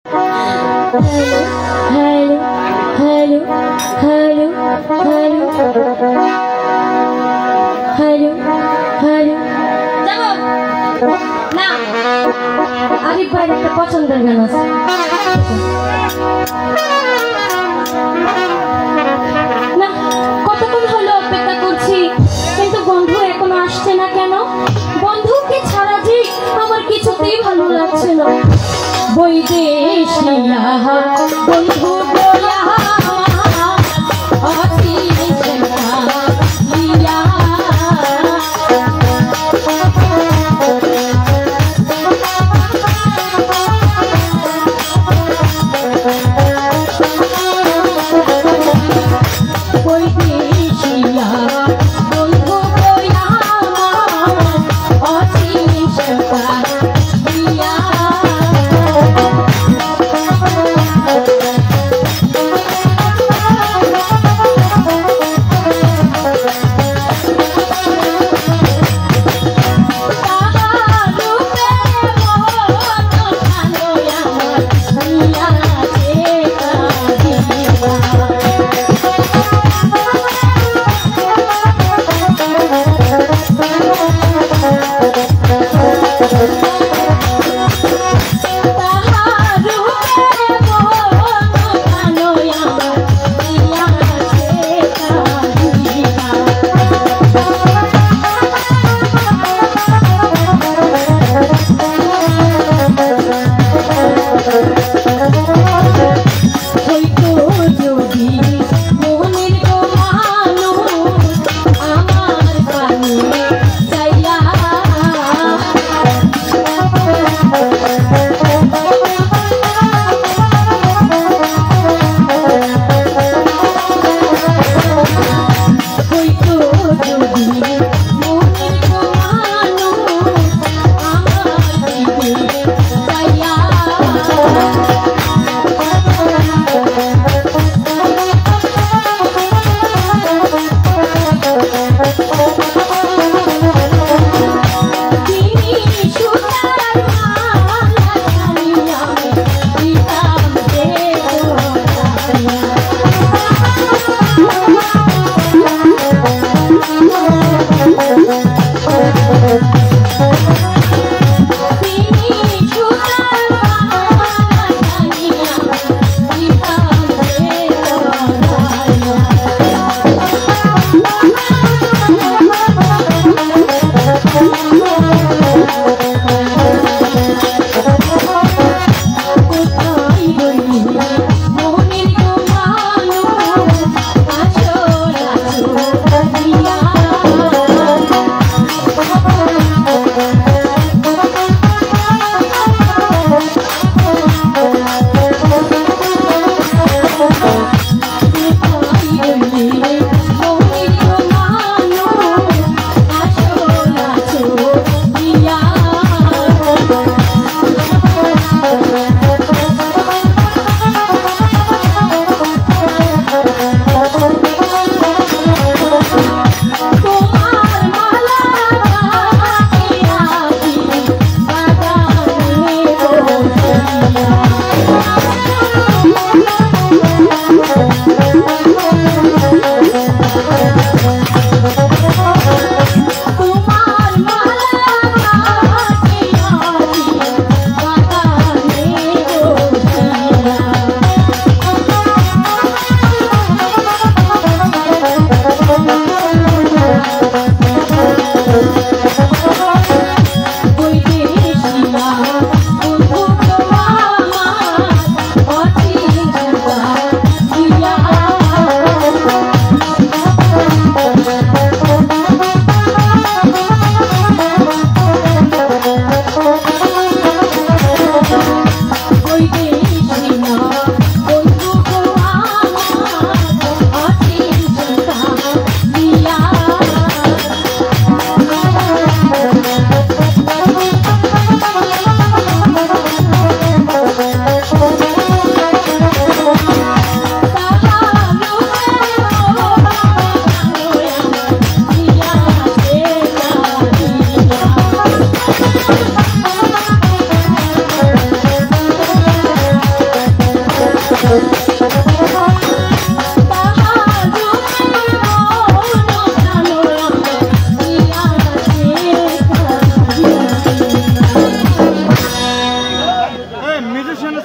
Hello hello hello hello hello hello जाओ ना आरिफ भाई একটা পছন্দের গান আছে না কতক্ষণ হলো অপেক্ষা করছি কিন্তু বন্ধু এখনো আসছে না কেন বন্ধুকে ছাড়া যে আমার কিছুতেই ভালো লাগছে না বৈদেশিয়া বন্ধু বলা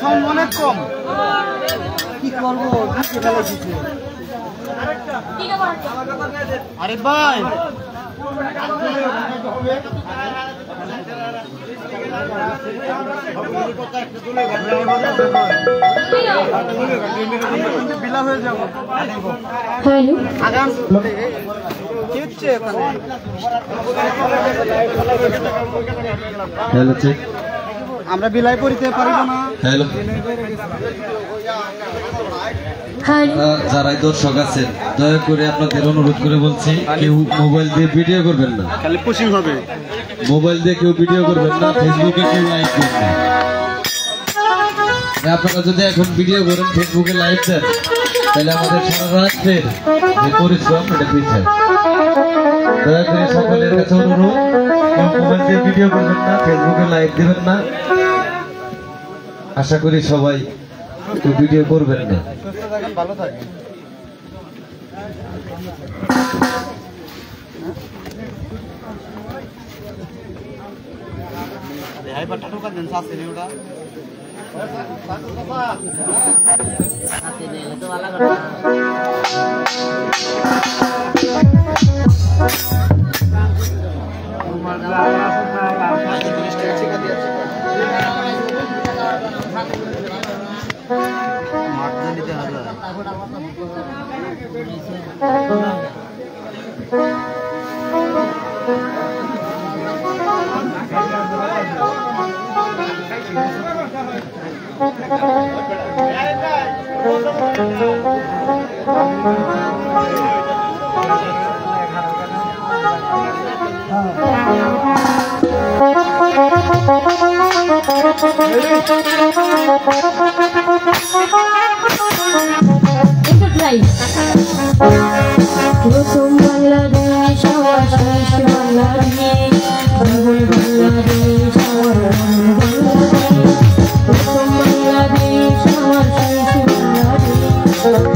সাউন্ড অনেক কম। কি করবো? আরে ভাই বিলা হয়ে যাবো। আমরা বিলাই পড়িতে পারিব না। হ্যালো, যারাই দর্শক আছেন দয়া করে আপনাদের অনুরোধ করে বলছি, কেউ মোবাইল দিয়ে ভিডিও করবেন না। খালি পুশিং হবে। মোবাইল দিয়ে কেউ ভিডিও করবেন না, ফেসবুকে কেউ লাইভ করবেন না। আপনারা যদি এখন ভিডিও করেন, ফেসবুকে লাইভ দেন, তাহলে আমাদের সারা রাত্রের যে পরিশ্রম এটা পিছায়। দয়া করে সকলের কাছে অনুরোধ, কেউ মোবাইল দিয়ে ভিডিও করবেন না, ফেসবুকে লাইভ দিবেন না। আশা করি সবাই একটু ভিডিও করবেন না। ভালো থাকে। হাই বাটা ঢোকা দেন সাথে রে ওটা। সাথে নিলে তো ভালো করে। প্রথম বাংলাদেশ আমার শেষ বাংলাদেশ, বাংলাদেশ আমার বাংলাদেশ। প্রথম বাংলাদেশ আমার শেষ বাংলাদেশ,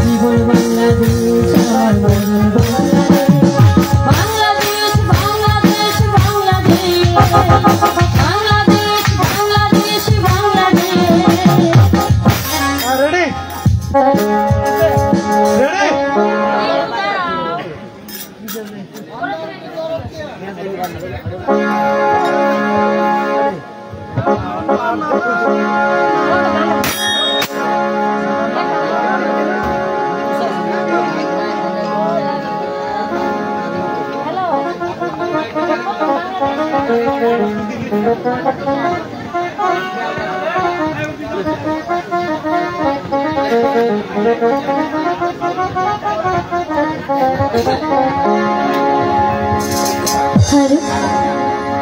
জীবন বাংলাদেশ আমার বাংলাদেশ। বাংলাদেশ বাংলাদেশ বাংলাদেশ, বাংলাদেশ বাংলাদেশ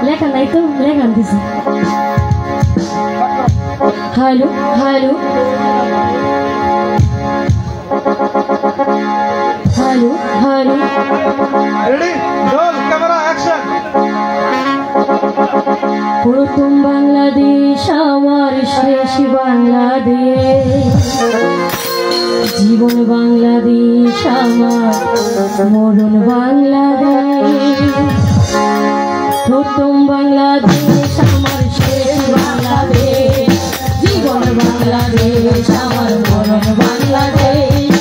লেখা নাই তো, লেখা দিছি। Hello hello hello hello, ready roll camera action. প্রথম বাংলাদেশ আমার শেষ বাংলাদেশ, জীবন বাংলাদেশ আমার মরণ বাংলাদেশ। প্রথম বাংলাদেশ আমার শেষ বাংলাদেশ, জীবন বাংলাদেশ আমার মরণ বাংলাদেশ।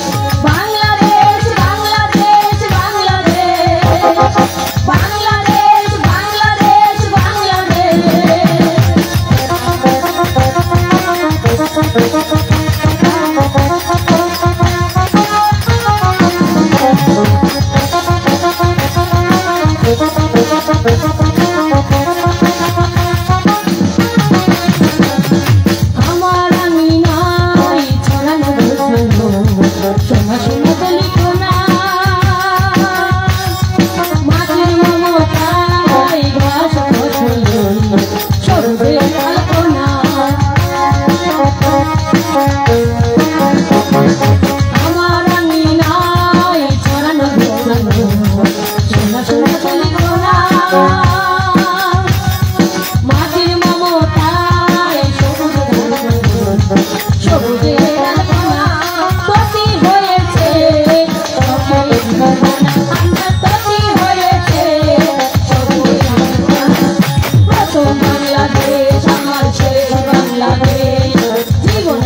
বাংলাদেশ বাংলাদেশ বাংলাদেশ, বাংলাদেশ বাংলাদেশ আমার আমি নাই ছড়ানো সোনা সোনা লিখো না, মাটির মমতায় ঘাস ফসল সরবে কল্পনা। আমার আমি নাই ছড়ানো সোনা সোনা লিখো না, মাটির মমতায় সবুজে কল্পনা। ততি হয়েছে ততি হয়েছে প্রথম বাংলাদেশ আমার শেষ বাংলাদেশ, জীবন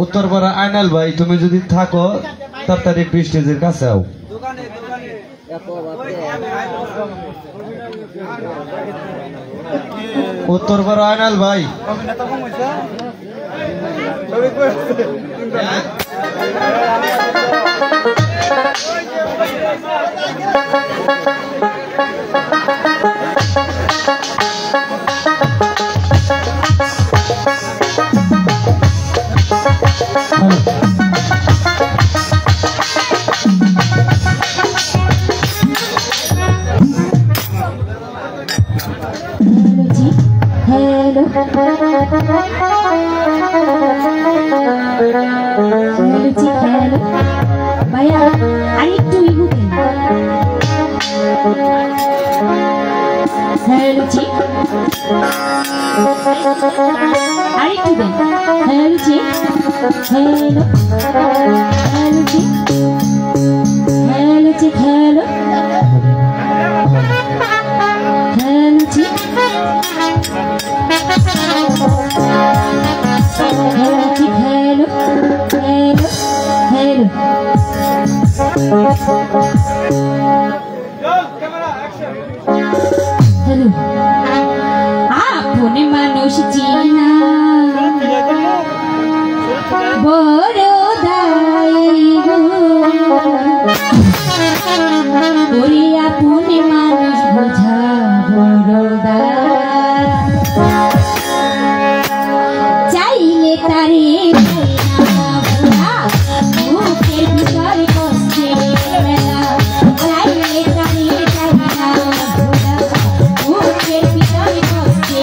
উত্তরপাড়া আইনাল ভাই, তুমি যদি থাকো তাড়াতাড়ি একটু স্টেজের কাছে আও। উত্তরপাড়া আইনাল ভাই, ভাইয়া আরেকটু ইগু দেন। হ্যালোজি আরেকটু দেন। হ্যালোজি হ্যালো হ্যালোজি হ্যালোজি হ্যালো হ্যালোজি হ্যালোজি হ্যালো হ্যালো হ্যালো হ্যালো আপনি মানুষ চিনা বড় দায়ী গো ওরে আপনি মানুষ বোঝা বড় দায় চাইলে তারে মুখের ভিতর কষ্টে চাইলে তারে মুখের ভিতর কষ্টে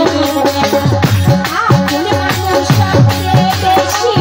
আপনি মানুষ সবচেয়ে বেশি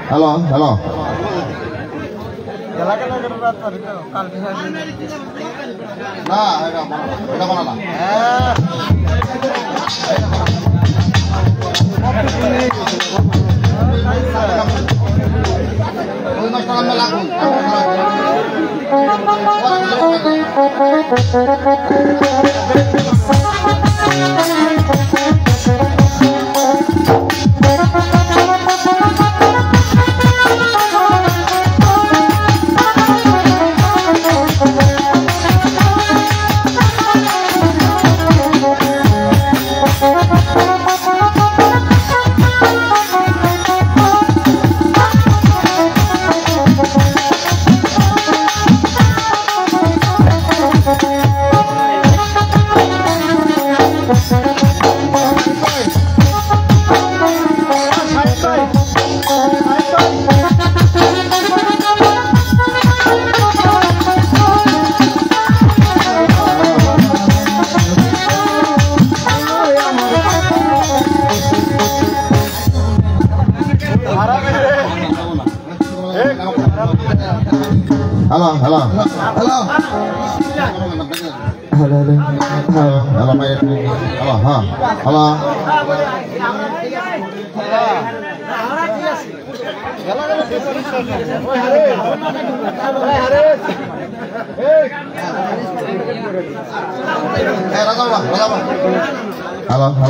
হ্যালো হ্যালো না এটা বানালা ওই মাছটা আমরা লাগুন Halo, halo, halo, halo, halo, halo, halo, halo, halo.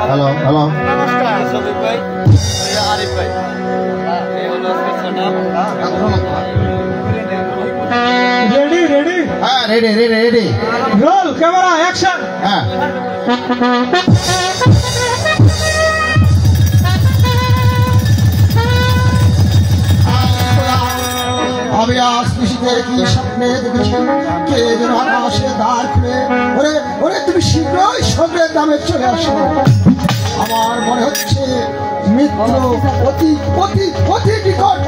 Halo, halo. Ready, ready. Ready, ready, ready. Roll, camera, action. আমি আজ কৃষিতে কি স্বপ্নে দেখেছি কে যেন আকাশে দাঁড় খুলে ওরে ওরে তুমি শীঘ্রই স্বর্গের দামে চলে আসো আমার মনে হচ্ছে মৃত্যু অতি অতি অতি নিকট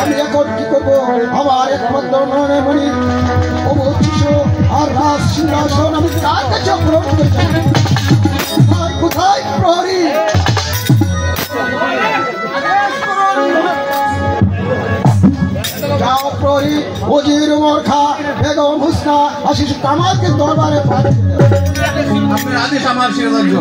আমি এখন কি করবো আমার একমাত্র মনে মনি অমুক শিশু আর রাজ সিংহাসন আমি কার কাছে গ্রহণ করে কোথায় প্রহরী যাও প্রহরী ওজির মোরখা বেগম হুসনা আশিস কামালকে দরবারে পাঠিয়ে আপনার আদেশ আমার শিরোধার্য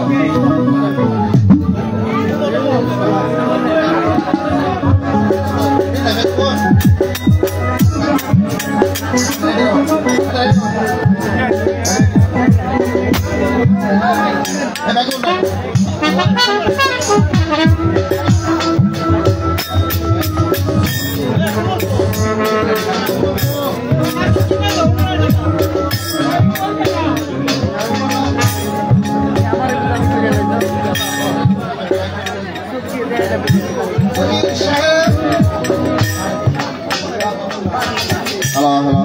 হ্যালো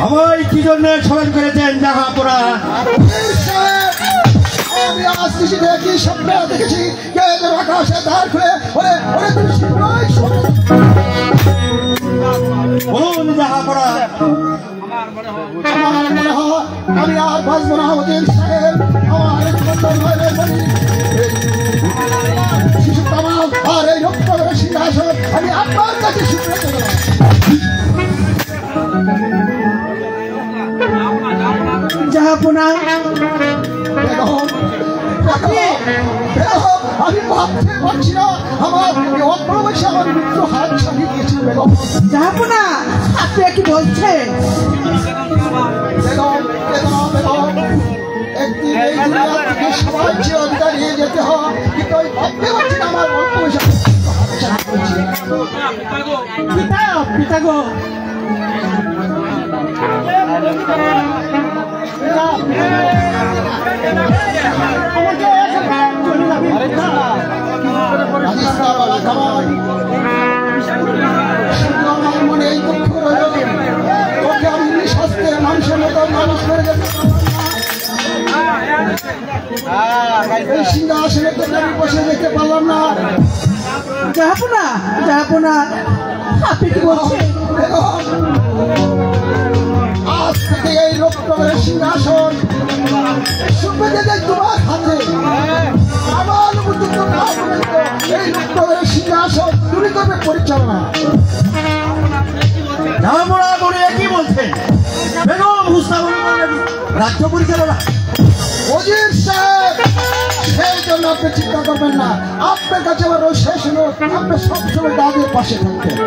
আমায় কি জন্য স্মরণ করেছেন জাহাপনা? আমি আজ কৃষিতে কি স্বপ্ন দেখেছি কে যেন আকাশে দাঁড় খুলে ওরে ওরে তুমি শীঘ্রই বলুন জাহাপনা। আমার মনে হয় আমি আর বাঁচবো না ওদের সাহেব আমার একমাত্র ভয়ে বলি শিশু কামাল আর এই রক্ত সিংহাসন আমি আপনার কাছে শুনে দেবো জাহাপনা আমি ভাবতে পারছি না আমার অল্প বয়সে আমার মৃত্যু হাত ছাড়িয়ে দিয়েছিল বেগম জাহাপনা আপনি কি বলছেন? বেগম বেগম বেগম একদিন এই দুনিয়া থেকে সবাই চিরবিদায় নিয়ে যেতে হয় কিন্তু আমি ভাবতে পারছি না আমার অল্প বয়সে পিতা পিতা গো আমার মনে এই দুঃখ রইল ওকে আমি নিঃস্বাস্থ্যের মানুষের মতো মানুষ করে যেতে এই সিংহাসনে তো আমি বসে যেতে পারলাম না জাহাপনা জাহাপনা আপনি কি বলছেন? আজ থেকে এই রক্তগড়ের সিংহাসন শুনবে যে তোমার হাতে আমার উপযুক্ত না পর্যন্ত এই রক্তগড়ের সিংহাসন তুমি করবে পরিচালনা জাহাপনা বলে কি বলছেন? বেগম হুসনা রাজ্য পরিচালনা ওজির সাহেব সেই জন্য আপনি চিন্তা করবেন না আপনার কাছে আমার শেষ হলো আপনি সবসময় দাদের পাশে থাকবেন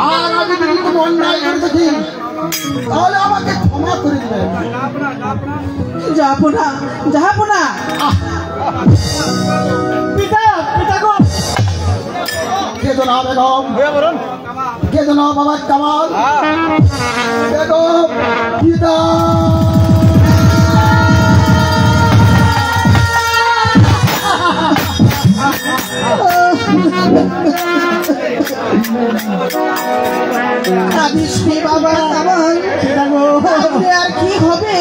আর আমি যদি কোনো অন্যায় করে দেখি তাহলে আমাকে ক্ষমা করে দিবেন জাহাপনা জাহাপনা পিতা পিতা গো কেঁদো না বেগম কেঁদো না বাবা কামাল বেগম পিতা বাবা কামাল আর কি হবে?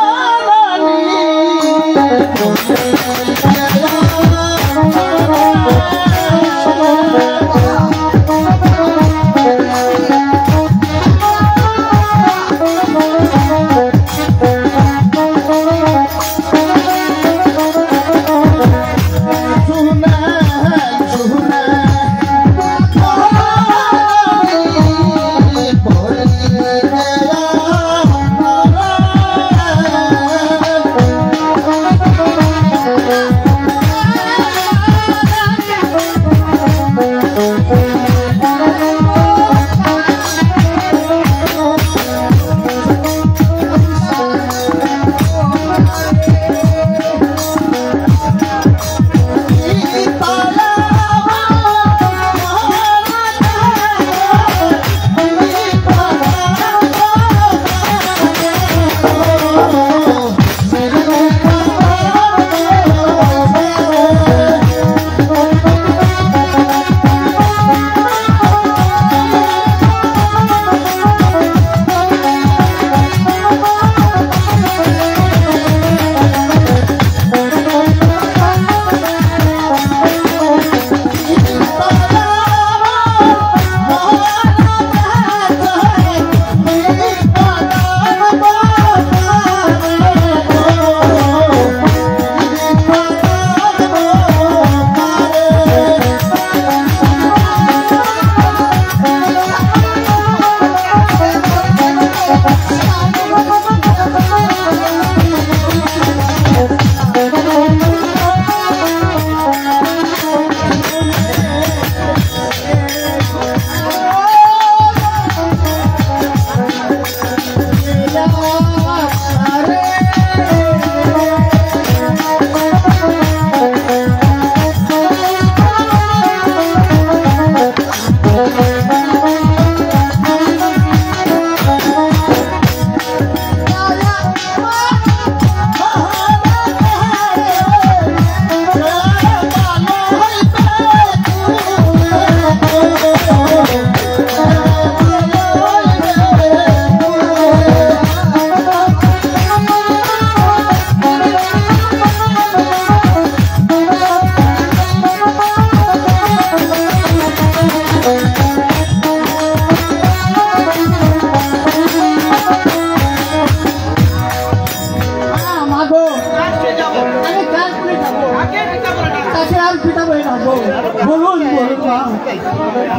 মহাদানী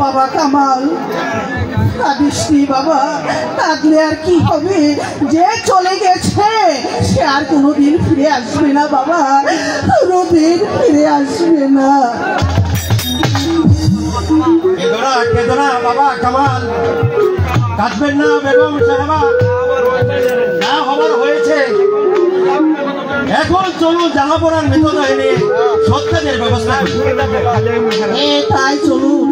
বাবা কামাল কাঁদিসনি বাবা, কাঁদলে আর কি হবে? যে চলে গেছে সে আর কোনোদিন ফিরে আসবে না বাবা, কোনোদিন ফিরে আসবে না। কেঁদো না বাবা কামাল, কাঁদবেন না বেগম সাহেবা, যা হবার হয়েছে। এখন চলুন জাহাপনার মৃতদেহ নিয়ে সৎকারের ব্যবস্থা করি। তাই চলুন।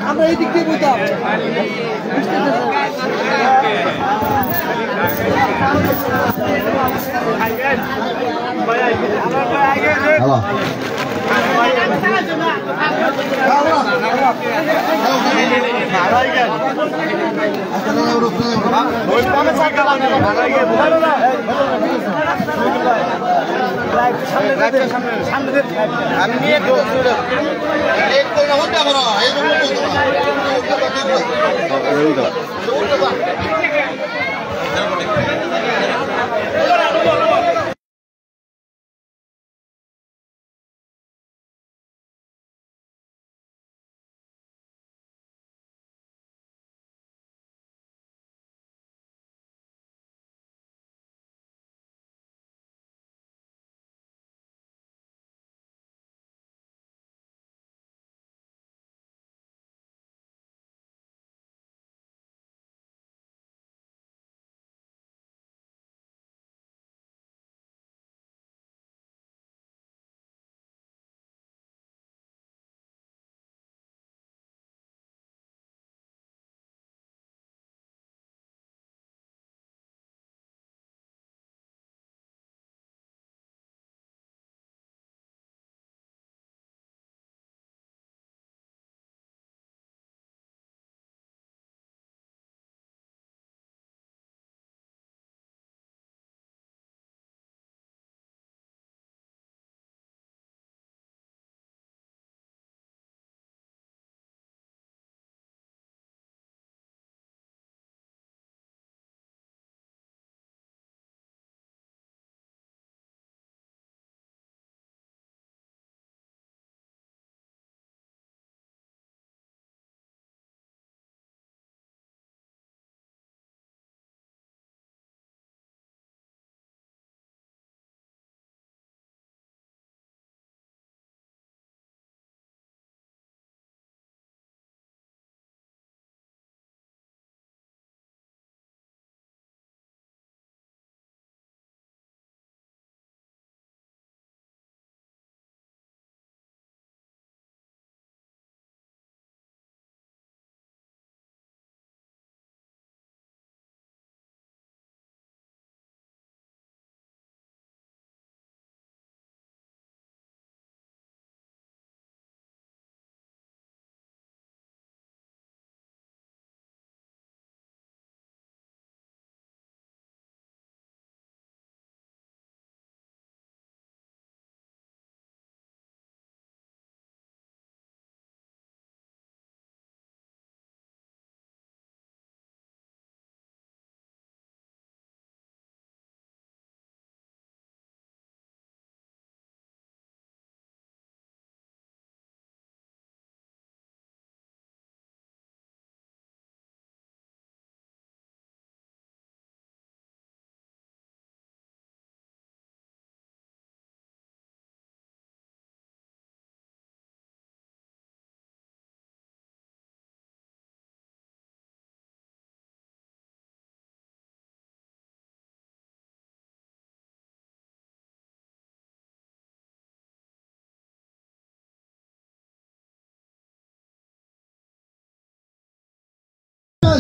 আমরা এই দিক দিয়ে বুঝতাম। আমি নিয়ে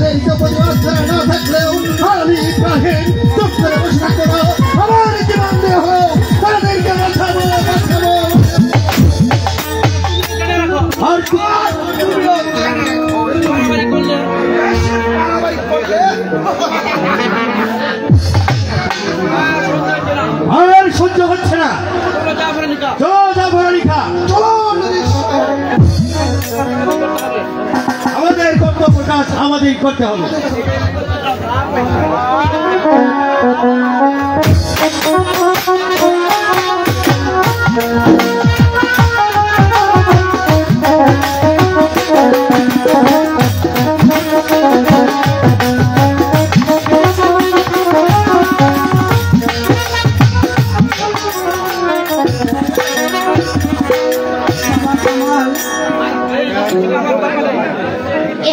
এই তো পরিবার ছাড়া না থাকলেও আমি ইব্রাহিম চুপ করে বসে থাকতে না, আমার জীবন দেহ তাদেরকে বাঁচাবো বাঁচাবো। আর আর সহ্য হচ্ছে না, চলো জাফরানিখা, চলো। আমাদের কর্তব্য কাজ আমাদের করতে হবে।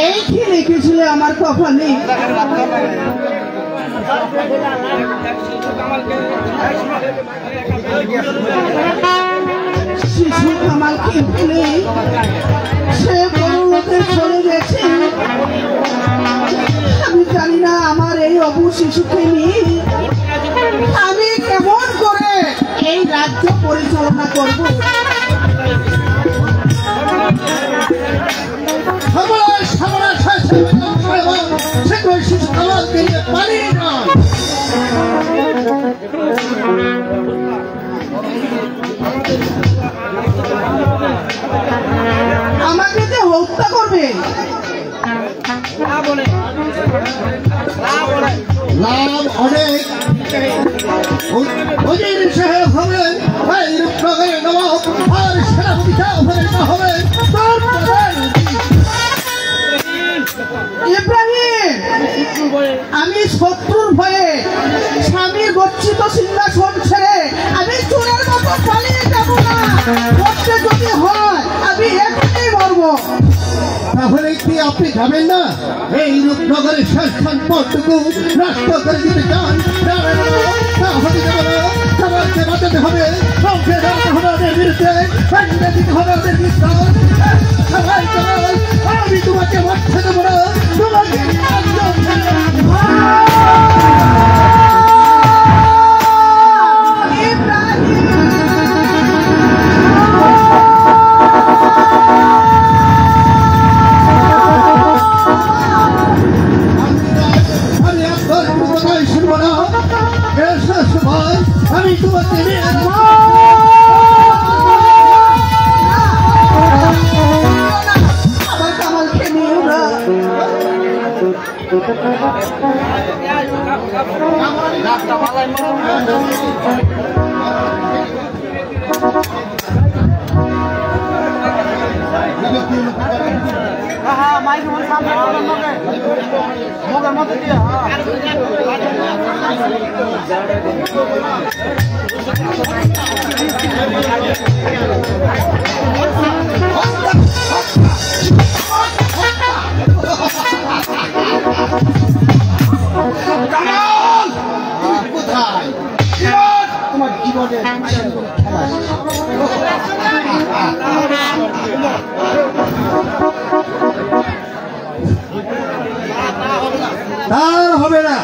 এই কি লিখেছিল আমার কপালে? শিশু কামালকে ফেলে সে পরলোকে চলে গেছে। আমি জানি না আমার এই অবু শিশুকে নিয়ে আমি কেমন করে এই রাজ্য পরিচালনা করব। শিশু কামালকে নিয়ে পালিয়ে যান। আমাকে যে হত্যা করবে, লাভ অনেক। ওজির সাহেব হবে, এই রূপনগরের নবাব, আর সেনাপতি জাফরের হবে তারপরে। ইব্রাহিম, আমি শত্রুর ভয়ে স্বামীর গচ্ছিত সিংহাসন ছেড়ে আমি চোরের মতো পালিয়ে যাব না। করতে যদি হয় আমি এখনই মরবো। তাহলে কি আপনি যাবেন না? এই রূপনগরের শেষ সম্পদটুকু নষ্ট করে দিতে চান? তাহলে যাবো না, সবাইকে বাঁচাতে হবে, সবকে দাঁড়াতে হবে ওদের বিরুদ্ধে, ভাঙিয়ে দিতে হবে ওদের বিরুদ্ধে। সবাই চলো, আমি তোমাকে বাঁচতে দেবো না, তোমাকে আমি তোমাকে আমার কামালকে নিও না। কোথায় তোমার জীবনে তার হবে না।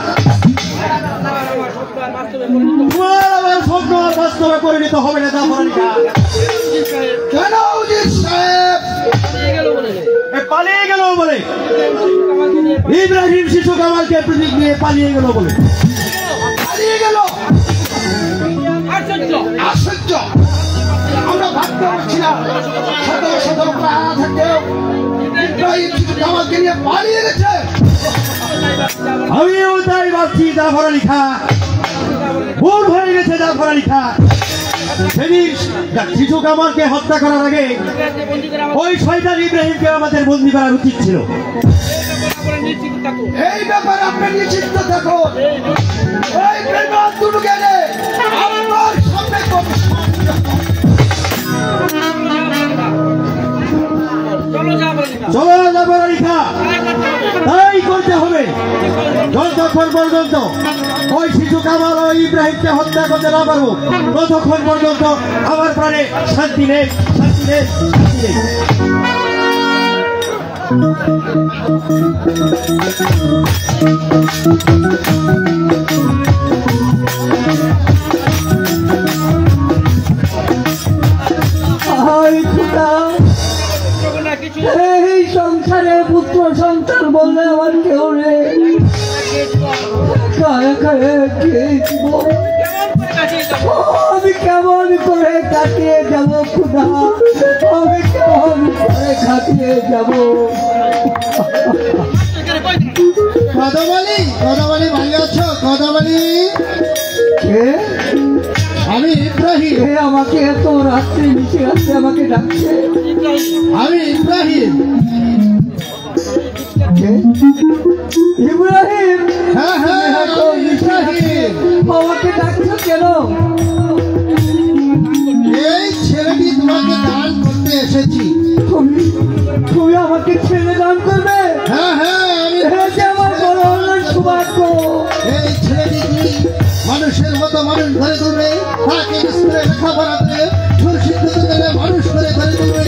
তোমার আমার স্বপ্ন বাস্তবে পরিণত হবে না। জাফরানিখা কেন উজির সাহেব পালিয়ে গেল বলে? ইব্রাহিম শিশু কামালকে প্রতীক নিয়ে পালিয়ে গেল বলে? পালিয়ে গেল? আশ্চর্য! আমরা ভাবতে পারছিলাম শত শত প্রাণ থাকতেও ইব্রাহিম শিশু কামালকে নিয়ে পালিয়ে গেছে। আমিও তাই ভাবছি। জাফরানিখা ভুল হয়ে গেছে। জাফরানিখা সেদিন শিশু কামালকে হত্যা করার আগে ওই শয়তান ইব্রাহিমকে আমাদের বন্দী করার উচিত ছিল। এই ব্যাপারে আপনি নিশ্চিন্ত থাকুন। ওই প্রেমার দুর্গেনে আপনার সামনে চলো জাফরানিখা, তাই করতে হবে। যতক্ষণ পর্যন্ত ওই শিশু কামাল ও ইব্রাহিমকে হত্যা করতে না পারবো ততক্ষণ পর্যন্ত আমার প্রাণে শান্তি নেই, শান্তি নেই, শান্তি নেই। এই সংসারে পুত্র সন্তান বললে আমার কেউ নেই, আমি কেমন করে কাটিয়ে যাব খুদা, আমি কেমন করে কাটিয়ে যাব। কদমালি কদমালি ভালো আছো? কদমালি কে? আমি ইব্রাহিম। আমাকে এত রাত্রে নিচে রাত্রে আমাকে ডাকছে? আমি ইব্রাহিম। ইব্রাহিম? হ্যাঁ হ্যাঁ ইব্রাহিম। আমাকে ডাকছো কেন? এই ছেলেটি তোমাকে দান করতে এসেছি। তুমি আমাকে ছেলে দান করবে? হ্যাঁ হ্যাঁ আমি আমার বড় হলের সৌভাগ্য। এই ছেলেটি মানুষের মতো মানুষ ঘরে তুলবে, তাকে স্কুলে লেখাপড়া করে সুশিক্ষিত করে মানুষ করে ঘরে তুলবে।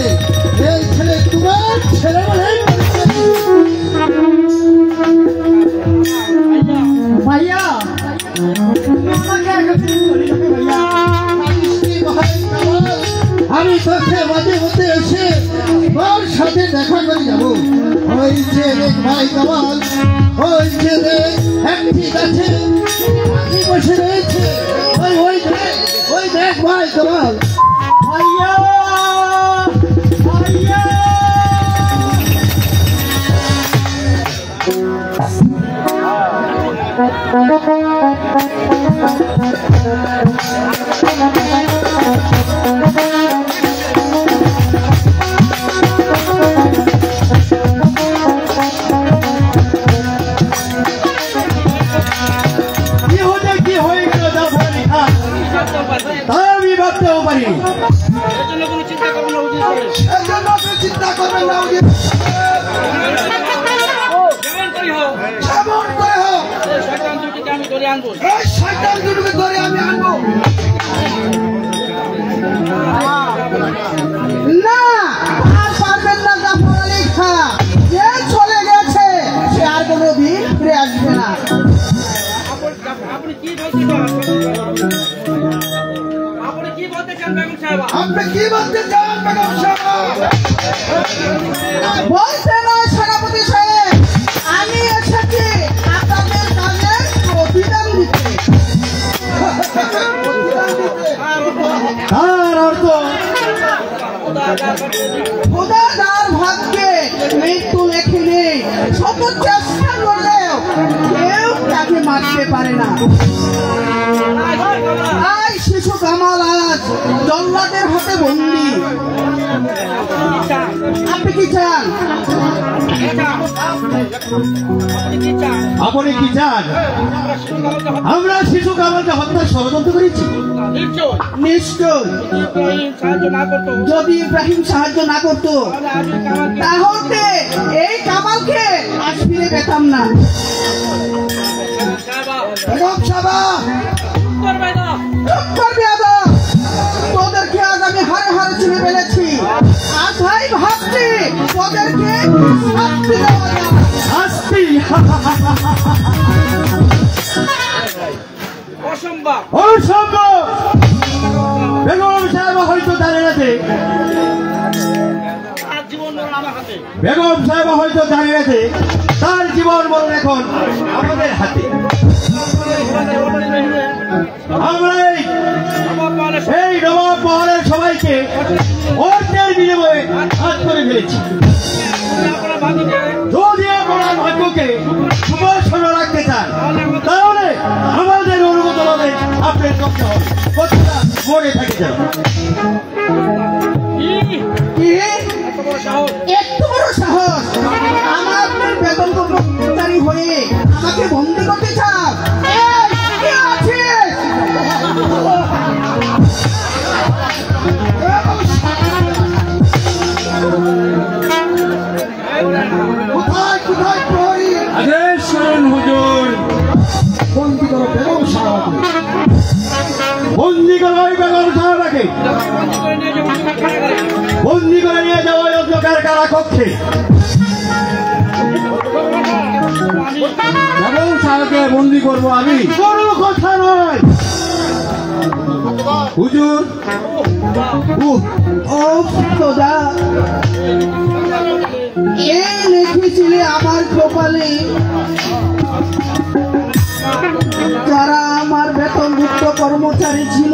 এই ছেলে তোমার ছেলে বলে। ভাইয়া আমি তোকে মাঝে মধ্যে এসে তোর সাথে দেখা করে যাবো। ওই যে দেখ ভাই কামাল, ওই যে দেখ একটি গাছে পাখি বসে রয়েছে, ওই দেখ ভাই কামাল। ভাইয়া ভাইয়া আমি ভাবতেও পারি চিন্তা করবেন না, শয়তান দুটোকে ধরে আমি আনবো না। আর পারবেন না জাফর আলী খাঁ, যে চলে গেছে সে আর কোনোদিন ফিরে আসবে না। আপনি কি বলতে চান? আপনি কি বলতে চান বেগম সাহেব? আপনি কি বলতে চান বেগম সাহেব? বলতে নয় সেনাপতি সাহেব, আমি এসেছি আপনাদের কাজে প্রতিদান দিতে। তার অর্থ খোদা যার ভাগ্যে মৃত্যু লেখে নেই, শত চেষ্টা করলেও কেউ তাকে মারতে পারে না। তাই শিশু কামাল আজ জল্লাদের হাতে বন্দী। আপনি কি চান? আপনি কি চান? আমরা শিশু কামালকে হত্যার ষড়যন্ত্র করেছি। নিশ্চয় যদি ইব্রাহিম সাহায্য না করত তাহলে এই কামালকে আজ ফিরে পেতাম না। বেগম সাহেব চুপ করবি আদা, তোদেরকে আজ আমি হারে হারে চিনে ফেলেছি। আজ ভাই ভাবছি তোদেরকে শাস্তি দেওয়া যায়। শাস্তি? অসম্ভব। অসম্ভব। বেগম সাহেব হয়তো জানেন আছে, আর জীবন আমার হাতে। বেগম সাহেব হয়তো জানেন আছে তার জীবন মরণ এখন আমাদের হাতে। আমরা এই নবাব মহলের সবাইকে অর্থের বিনিময়ে হাত করে ফেলেছি। যদি আপনারা ভাগ্যকে সুবর্ণ রাখতে চান তাহলে আমাদের অনুগত হবে, আপনার করতে হবে। কথাটা মনে থাকে যেন। একটু বড় সাহস, আমার বেতন কর্মচারী হয়ে আমাকে বন্দি করতে চান? কে আছিস? কোথায় কোথায় প্রহরী? আদেশ করুন হুজুর। বন্দি করো বেগম সাহেবকে। বন্দি করো ওই বেগম সাহেবকে, বন্দি করে নিয়ে যাওয়া ঢোকার কারাকক্ষে মেমন সাহেবকে বন্দি করবো আমি। কোনো কথা নয় হুজুর। ও খোদা, এই লিখেছিলে আমার কপালে যারা আমার বেতনভুক্ত কর্মচারী ছিল,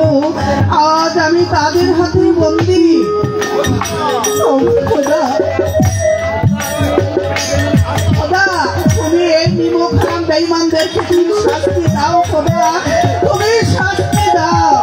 আজ আমি তাদের হাতে বন্দি। ও খোদা, খোদা তুমি এই নিমখান বেঈমানদেরকে তুমি শাস্তি দাও। খোদা তুমি শাস্তি দাও।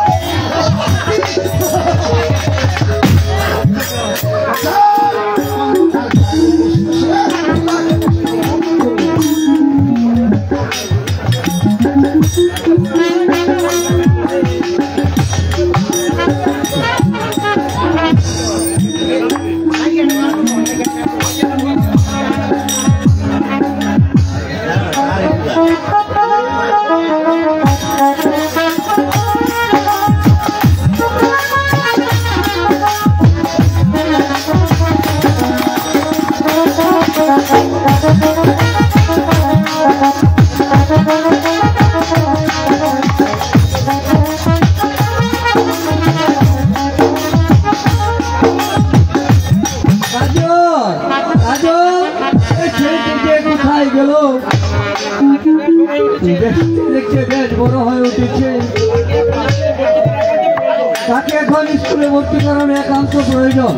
তাকে এখন স্কুলে ভর্তি করানো একান্ত প্রয়োজন।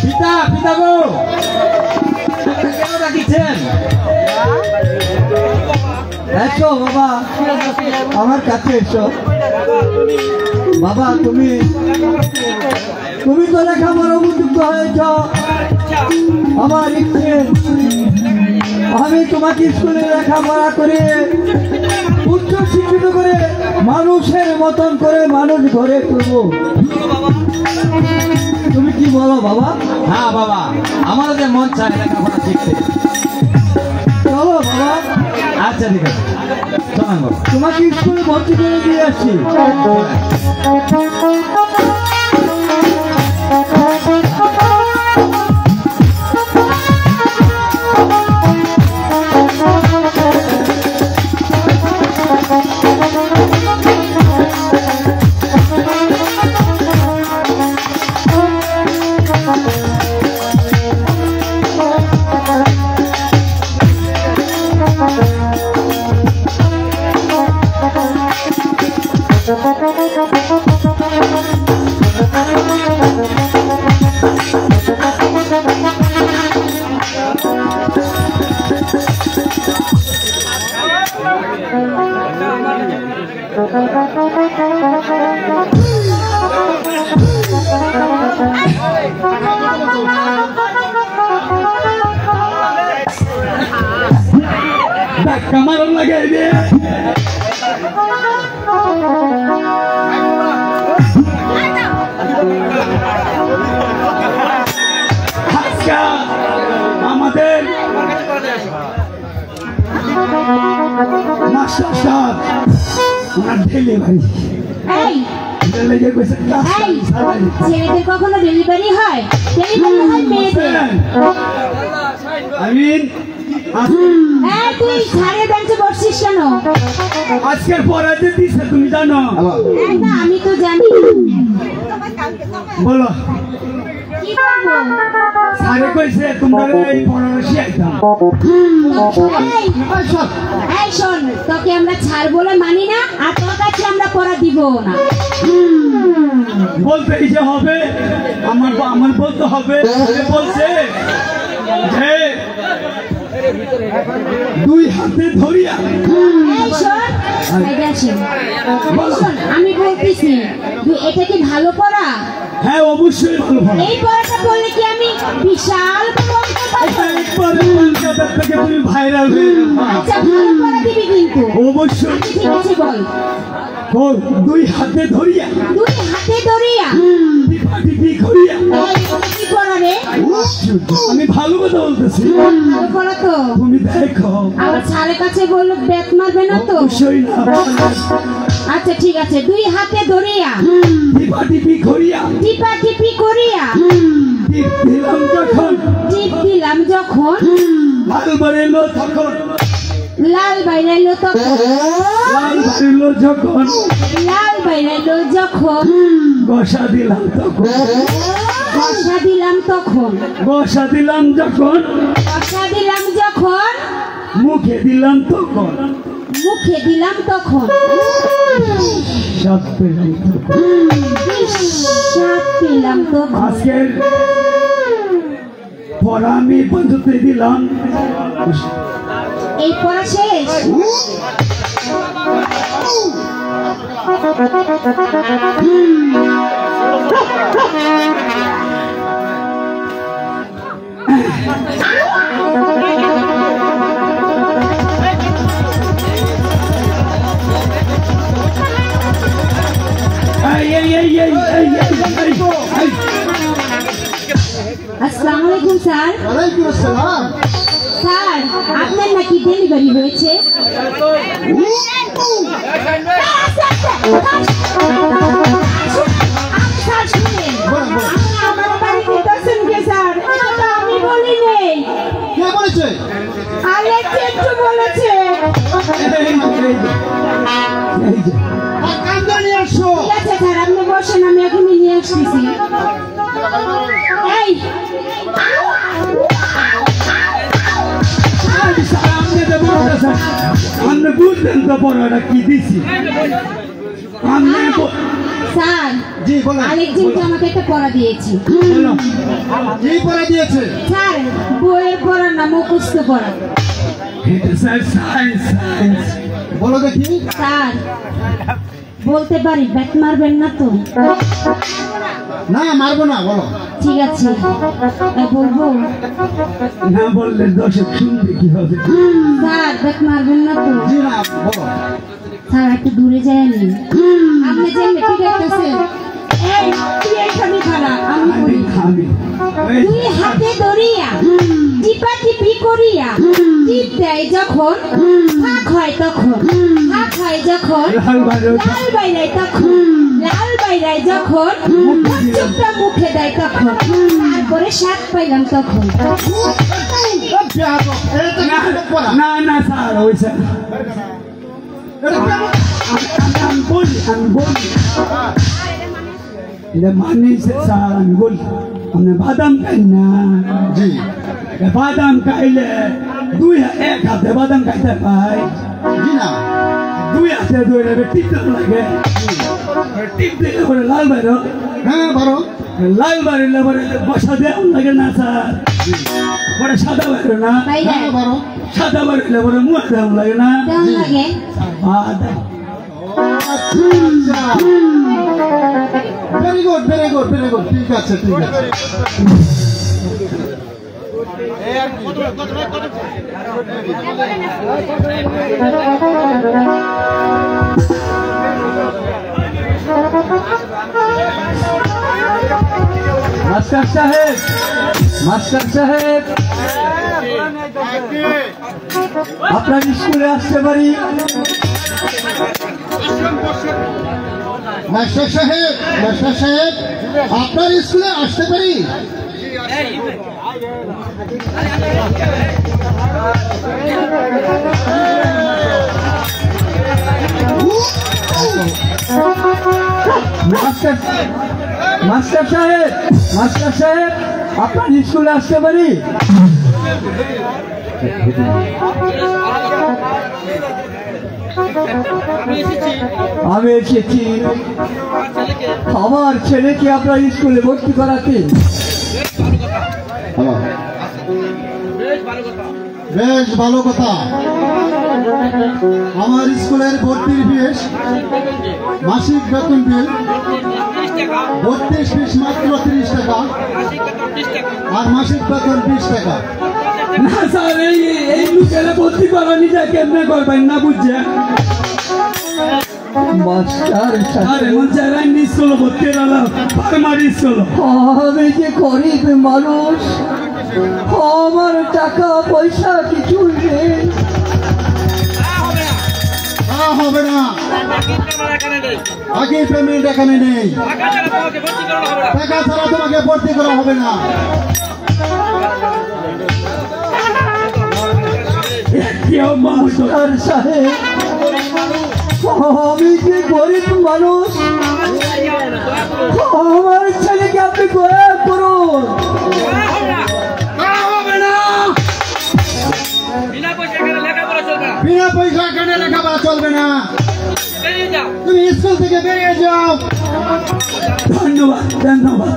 পিতা পিতা গো, কেন ডাকিছেন? এসো বাবা, আমার কাছে এসো। বাবা তুমি তো লেখাপড়া উপযুক্ত হয়েছ। আমার ইচ্ছে আমি তোমাকে স্কুলে লেখাপড়া করে উচ্চ শিক্ষিত করে মানুষের মতন করে মানুষ গড়ে তুলব। তুমি কি বলো বাবা? হ্যাঁ বাবা, আমারও যে মন চায় লেখাপড়া শিখতে। চলো বাবা। আচ্ছা ঠিক আছে, চলেন বাবা। তোমাকে স্কুলে ভর্তি করে দিয়ে আসছি। কামারন লাগাই দে। আমাদের মাস্টার সাহেব ওনার ডেলিভারি ছেলেদের কখনো ডেলিভারি হয়? ডেলিভারি হয় মেয়েদের। তুই সাড়ে বেঞ্চে বসছিস কেন? আজকের পড়াতে দিচ্ছে তুমি জানো? না আমি তো জানি। বলো কি করবো? সাড়ে কইছে তোমরা এই পড়ানো শিখাইতাম। এই শোন, তোকে আমরা ছাড় বলে মানি না, আর তোর কাছে আমরা পড়া দিব না। বলতে যে হবে, আমার বলতে হবে। বলছে যে দুই হাতে ধরিয়া। আমি বলতেছি এটা কি ভালো পড়া? হ্যাঁ অবশ্যই ভালো পড়া। এই পড়াটা পড়লে কি আমি বিশাল তুমি ভাইরাল হয়ে যাবে। আচ্ছা ভালো পড়া দিবি কিন্তু। অবশ্যই। ঠিক আছে বল। দুই হাতে ধরিয়া। দুই হাতে ধরিয়া কি পড়া রে? আমি ভালো কথা বলতেছি। ভালো পড়া তো তুমি দেখো। আমার ছাড়ের কাছে বললো ব্যাট মারবে না তো? অবশ্যই না। আচ্ছা ঠিক আছে, দুই হাতে ধরিয়া টিপা টিপি করিয়া টিপা টিপি করিয়া টিপ দিলাম যখন টিপ দিলাম যখন লাল বাড়িলো তখন লাল বাইরাইলো তখন লাল বাড়িলো যখন লাল বাইরাইলো যখন বসা দিলাম তখন বর্ষা দিলাম তখন বসা দিলাম যখন বর্ষা দিলাম যখন মুখে দিলাম তখন মুখে দিলাম তখন সব পেলাম তখন। সাপ পেলাম তখন। আজকের পড়া আমি পদ্ধতি দিলাম এই পড়া শেষ। আসসালামু আলাইকুম স্যার। ওয়ালাইকুম আসসালাম। স্যার আপনার নাকি ডেলিভারি হয়েছে? আমার বাড়িতে দর্শন কে স্যার? আমি বলি নেই, কে বলেছে? আরে চেট্টু বলেছে। কান্দা নিয়ে আসো। ঠিক আছে স্যার, আপনি বসেন, আমি এখনই নিয়ে আসতেছি। এই আপনি বুঝলেন তো পড়াটা কি দিছি? স্যার জি বলো। আরেকজনকে আমাকে একটা পড়া দিয়েছি। কি পড়া দিয়েছে? স্যার বইয়ের পড়া না মুখস্থ পড়া। বলো দেখি। স্যার বলতে পারি, ব্যাট মারবেন না তো? না মারবো না, বলো। ঠিক আছে বলবো। না বললে দর্শক শুনবে কি হবে? স্যার ব্যাট মারবেন না তো? জি না, বলো। স্যার একটু দূরে যায়নি, আপনি জানলে ঠিক আছে। এই তুই এইখানে খাড়া, আমি বলি। দুই হাতে ধরিয়া টিপা টিপি করিয়া টিপ দেয় যখন ফাঁক হয় তখন, ফাঁক হয় যখন লাল বাইরায় তখন, লাল বাইরায় যখন চুপটা মুখে দেয় তখন, তারপরে স্বাদ পাইলাম তখন। না না স্যার ওইসব আমি বলি এটা মানিছে স্যার, আমি বলি আপনি বাদাম খাই না? জি। বাদাম খাইলে এক হাতে বাদাম খাইতে পাই? জি না। দুই হাতে ধরে টিপতে লাগে, টিপ দিলে পরে লাল বাইর, হ্যাঁ বারো। লাল বাড়িলে পরে বসা দেওয়া লাগে না স্যার? পরে সাদা বাইর না? হ্যাঁ বারো। সাদা বাড়িলে পরে মুখ দেওয়া লাগে না? কেমন লাগে? বাদাম। Very good, very good, very good. ঠিক আছে, ঠিক আছে। মাস্টার সাহেব, মাস্টার সাহেব, আপনার স্কুলে আসতে পারি? মাস্টার সাহেব, মাস্টার সাহেব, আপনার স্কুলে আসতে পারি? মাস্টার সাহেব, মাস্টার সাহেব, আপনার স্কুলে আসতে পারি? আমি এসেছি আমার ছেলেকে আপনার স্কুলে ভর্তি করাতে। বেশ ভালো কথা। আমার স্কুলের ভর্তির ফিস, মাসিক বেতন বিল 32 ফিস মাত্র 30 টাকা, আর মাসিক বেতন 20 টাকা। না স্যার, এই লোকেরা ভর্তি করা নিজে কেমনে করবেন না বুঝছেন? মাস্টার স্যার এমন জায়গায় স্কুল ভর্তি হলাম, প্রাইমারি স্কুল। আমি যে গরিব মানুষ, আমার টাকা পয়সা কিছু নেই। তা হবে না, আগে পেমেন্ট এখানে নেই, টাকা ছাড়া তোমাকে ভর্তি করা হবে না। মাস্টার সাহেব, আমি কি গরিব মানুষ, আমার ছেলেকে আপনি দয়া করুন। বিনা পয়সা এখানে লেখাপড়া চলবে না, তুমি স্কুল থেকে বেরিয়ে যাও। ধন্যবাদ ধন্যবাদ।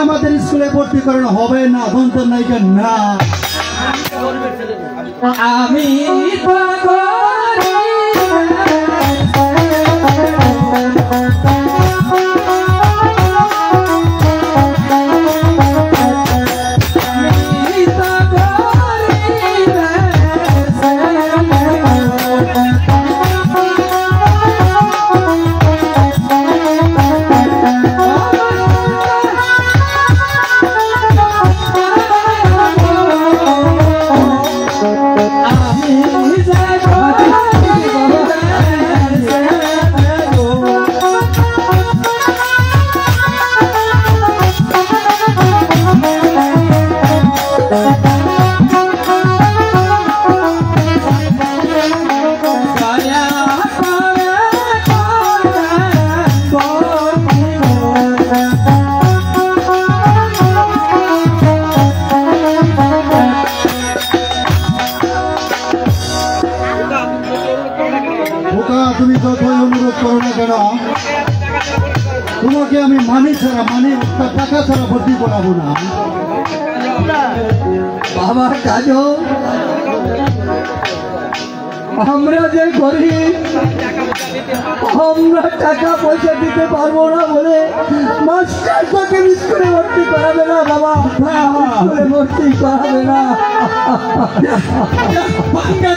আমাদের স্কুলে ভর্তি করানো হবে না, বন্ধন নাই কেন না। আমি তুমি যতই অনুরোধ করো না কেন, তোমাকে আমি মানি ছাড়া টাকা ছাড়া ভর্তি করাবো না। বাবা কাজল, আমরা যে গরিব, আমরা টাকা পয়সা দিতে পারবো না বলে মাস্টার তোকে স্কুলে ভর্তি করাবে না। বাবা স্কুলে ভর্তি করাবে না,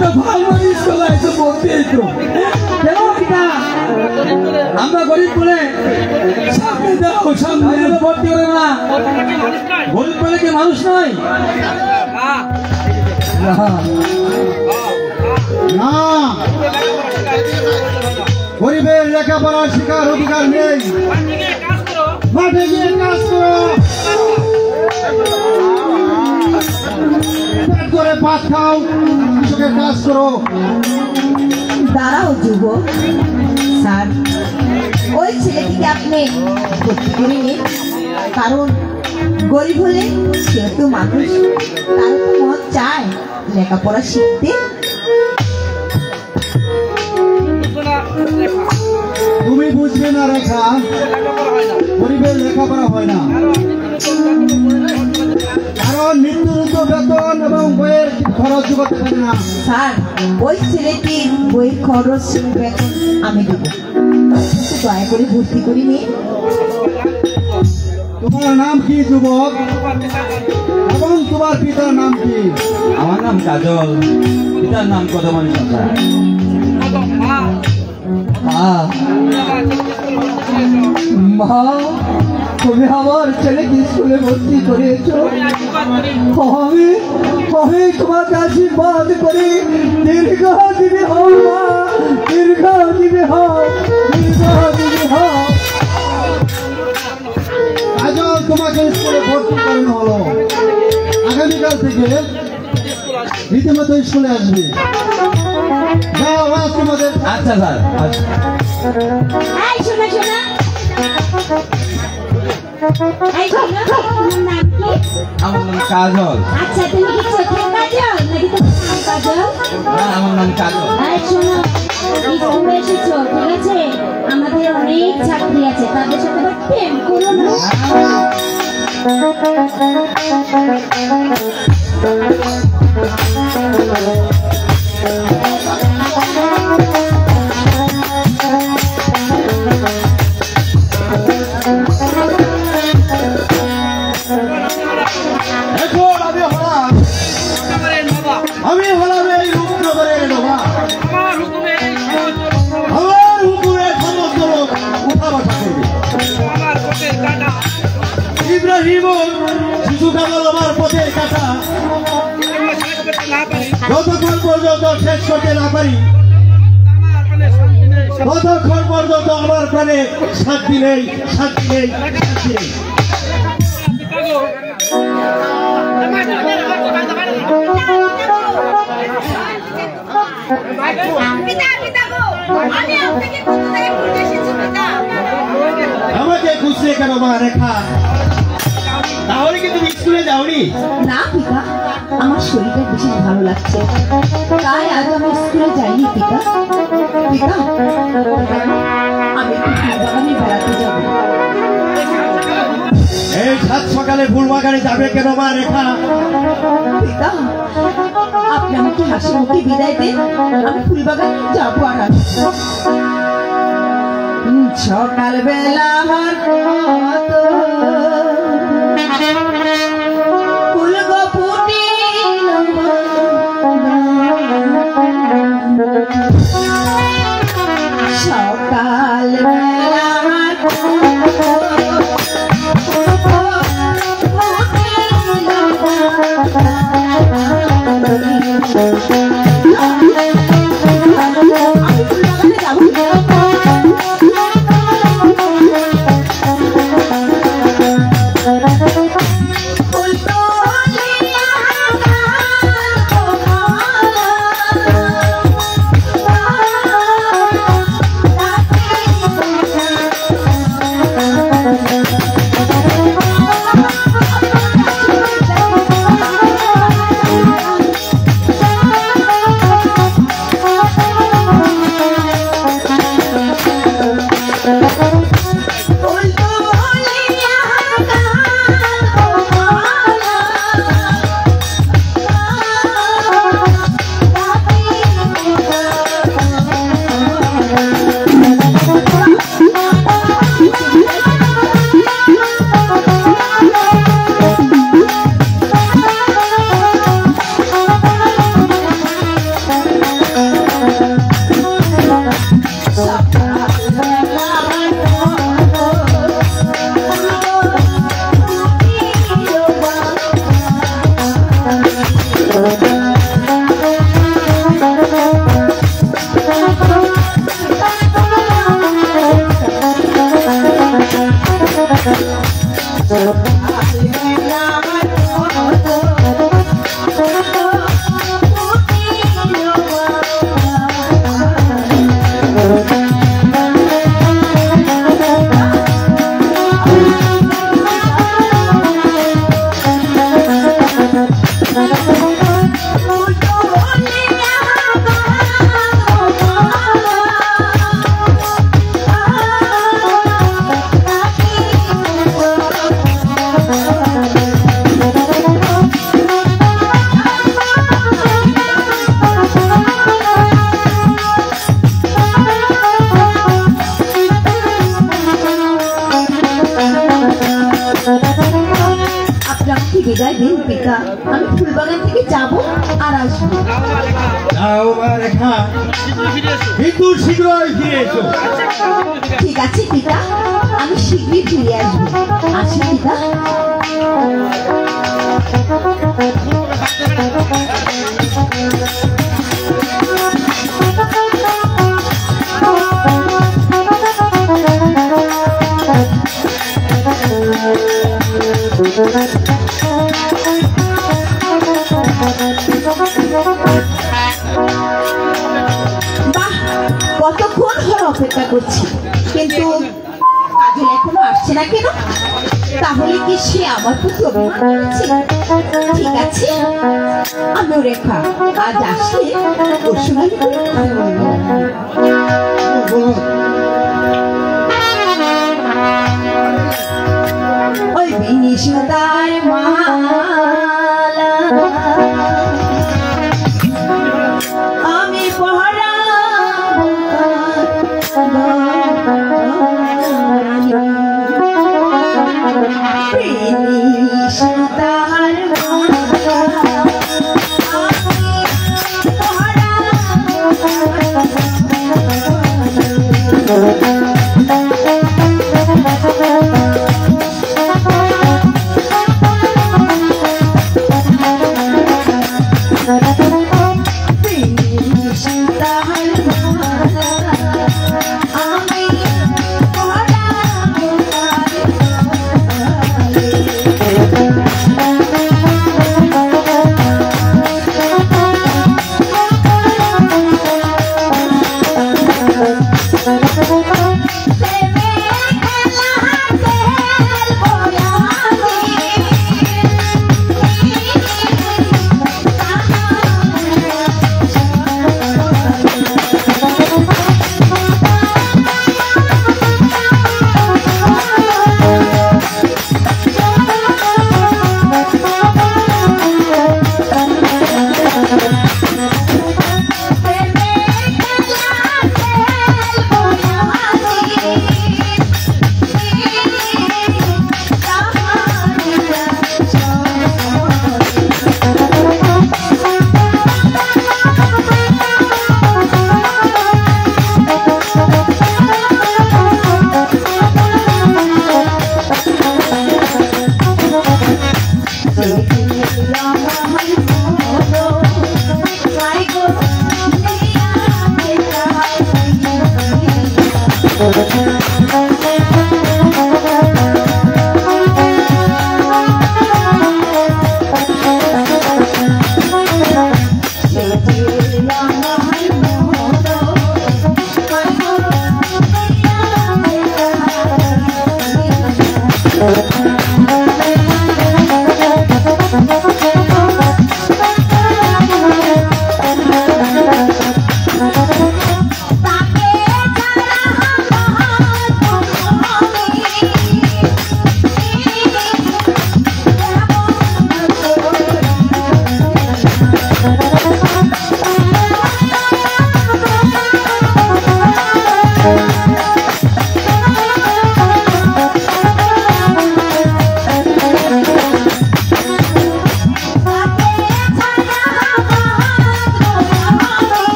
তো ভালো স্কুলে এসে ভর্তি হইতো। আমরা গরিব বলে সামনে দাও, সামনে ভর্তি করে না। গরিব বলে কি মানুষ নয়? না, গরিবের লেখাপড়া শিকার অধিকার নেই। মাঠে গিয়ে কাজ করো, পেট করে ভাত খাও, কৃষকের কাজ করো। দাঁড়াও যুবক, স্যার ওই ছেলেটিকে আপনি ভর্তি করে নিন, কারণ গরিব হলে সে তো মানুষ, তার তো মন চায় লেখাপড়া শিখতে। তুমি বুঝবে না রেখা, গরিবের লেখাপড়া হয় না, কারণ মৃত্যুর বেতন এবং বইয়ের খরচ করতে পারে না। স্যার ওই ছেলেটির বইয়ের খরচ বেতন আমি দেবো, দয়া করে ভর্তি করে নিন। তোমার নাম কি যুবক, এবং তোমার পিতার নাম কি? আমার নাম কাজল, পিতার নাম কদমণি সরকার। মা তুমি আমার ছেলেকে স্কুলে ভর্তি করেছো আমি তোমাকে আশীর্বাদ করি দীর্ঘ দিনে হও মা দীর্ঘ দিনে হও আজও তোমাকে স্কুলে ভর্তি করানো হলো আগামীকাল থেকে রীতিমতো স্কুলে আসবে যাও আজ তোমাদের আচ্ছা স্যার আচ্ছা এই শোনা শোনা এই শোনা তোমার নাম কি? আমার নাম কাজল। আচ্ছা তুমি কি চোখের কাজল নাকি তোমার কাজল? না আমার নাম কাজল। এই শোনো স্কুলে এসেছো ঠিক আছে আমাদের অনেক ছাত্রী আছে তাদের সাথে আবার প্রেম করো না আমি হলাম এই রূপনগরের নবাব আমার হুকুমে সমস্ত লোক উঠা বসা করবে ইব্রাহিম শিশু কামাল আমার পথের কাটা যতক্ষণ পর্যন্ত শেষ করতে না পারি ততক্ষণ পর্যন্ত আমার প্রাণে শান্তি নেই শান্তি নেই শান্তি নেই আমাকে খুঁজলে কেন মা রেখা তাহলে কি তুমি স্কুলে যাওনি? না পিতা আমার শরীরটা বেশি ভালো লাগছে তাই আজ আমি স্কুলে যাইনি পিতা পিতা আমি একটু ফুলবাগানে বেড়াতে যাব এই সাত সকালে ফুলবাগানে যাবে কেন মা রেখা? পিতা আপনি আমাকে হাসি মুখে বিদায় দেন আমি ফুলবাগানে যাবো আর আসবো সকালবেলা আমার কত ফুল গো ফুটিল সকালবেলা আমার বিদায় দিন পিতা, আমি ফুলবাগান থেকে যাব আর আসবো। যাও মা রেখা, কিন্তু শীঘ্রই ফিরে এসো। ঠিক আছে পিতা, আমি শীঘ্রই ফিরে আসবো। আসি পিতা। বাহ, কতক্ষণ হলো অপেক্ষা করছি, কিন্তু কাজল এখনো আসছে না কেন? তাহলে কি সে আমার প্রতি অভিমান করেছে? ঠিক আছে, আমিও রেখা আজ আসলে ওর সঙ্গে কথা বলবো। ওই বিনিশুদার মালা আমি পহরা বিনিশুদার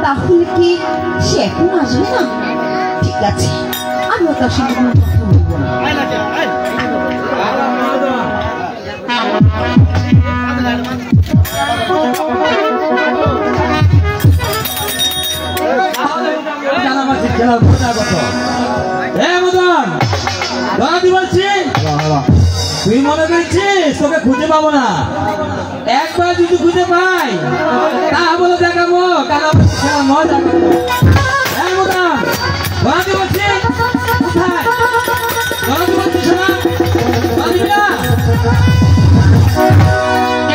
তাহলে কি সে এখন আসবে না? ঠিক আছে, আমিও তার সঙ্গে কোনো কথা বলবো না। তুই মনে করছিস তোকে খুঁজে পাবো না? একবার যদি খুঁজে পাই তাহলে দেখাবো মজা করবো। এই মুদাম, গলাতে বলছি, কোথায়? গলাতে বলছি শোনা, গলাতে না।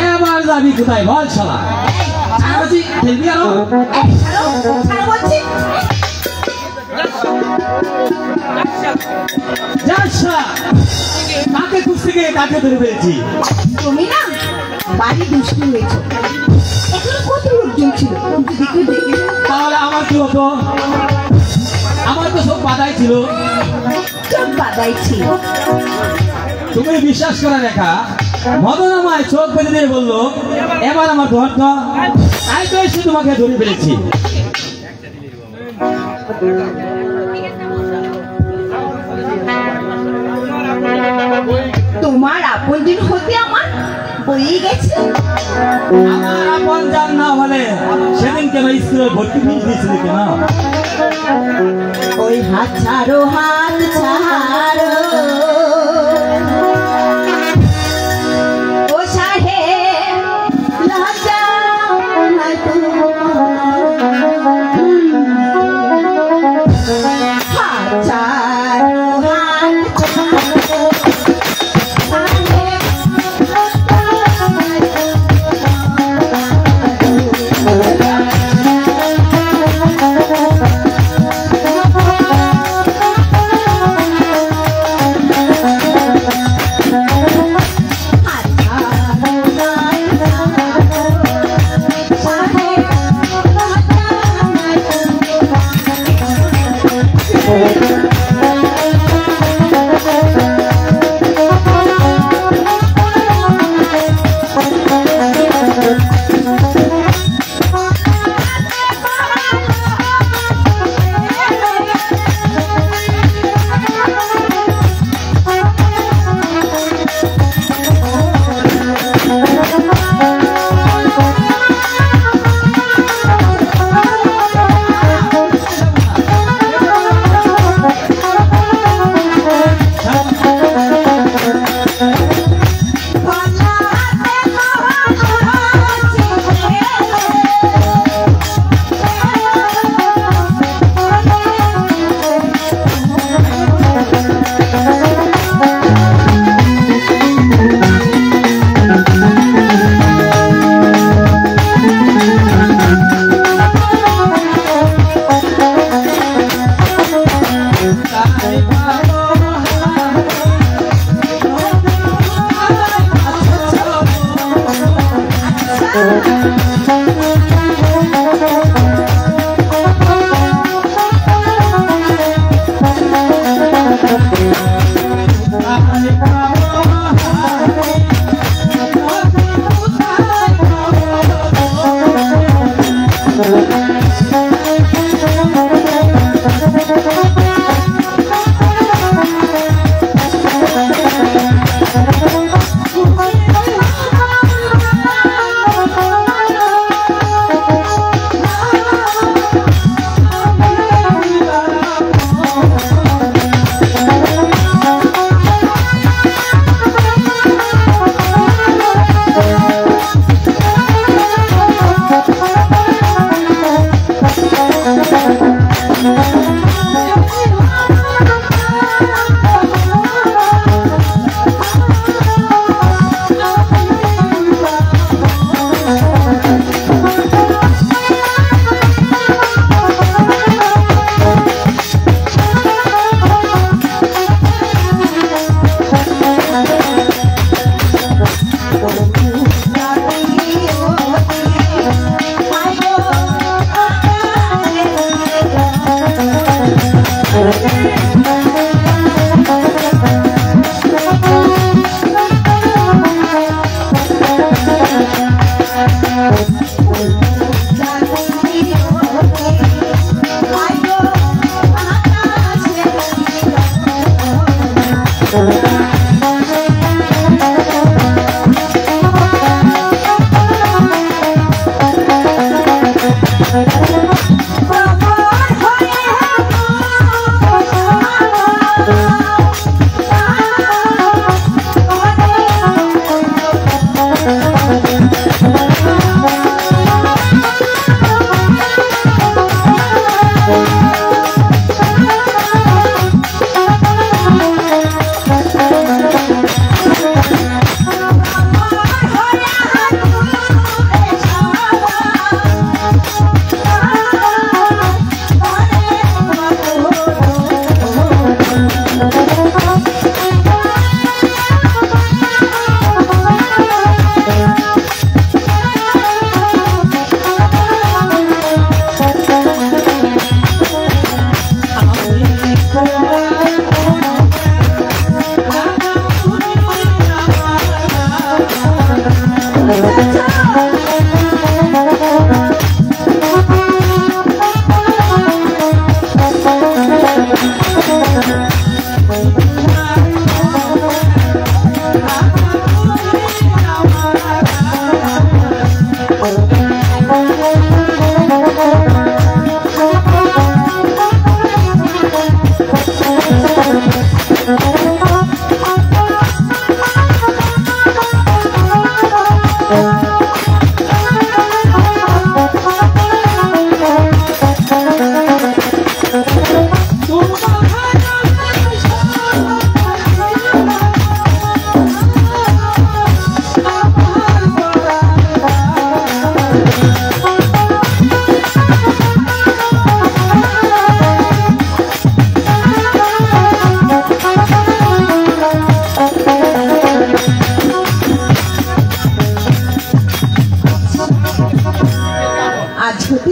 এবার যাবি কোথায় বল শালা? ছাড়া বলছি, খেলবি আরো? কাকে খুঁজতে গিয়ে কাকে ধরে পেয়েছি? তুমি না বাড়ি দুষ্টু হয়েছো, এখানে কত লোকজন ছিল, তাহলে আমার কি হতো? আমার তো সব বাধাই ছিল। সব বাধাই ছিল। তুমি বিশ্বাস করে দেখা, মদন আমায় চোখ বেঁধে দিয়ে বললো এবার আমার ধরটা, তাই তো এসে তোমাকে ধরে ফেলেছি। তোমার আপন দিন হতে আমার বয়ে গেছে। আমার আপন জান না হলে সেদিন কেন স্কুলে ভর্তি ফিস দিয়েছিল কেন? ওই হাত ছাড়ো, হাত ছাড়ো ও সাহেব, লজ্জা নাই হাত ছাড়ো, হাত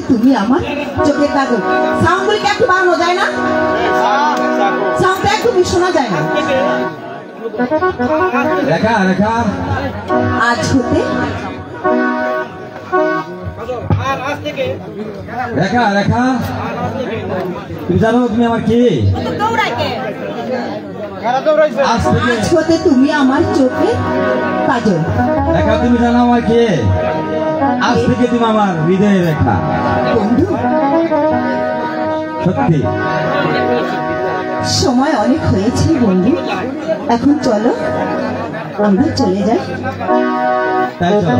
তুমি আমার চোখে থাকো। সাউন্ডগুলি কি একটু বাড়ানো যায় না? সাউন্ডটা একটু শোনা যায় না। রেখা রেখা আজ হতে রেখা রেখা তুমি জানো তুমি আমার কি? আজ হতে তুমি আমার চোখে কাজল। রেখা তুমি জানো আমার কি? আজ থেকে তুমি আমার হৃদয়ে রেখা। বন্ধু সত্যি সময় অনেক হয়েছে বন্ধু, এখন চলো আমরা চলে যাই। তাই চলো।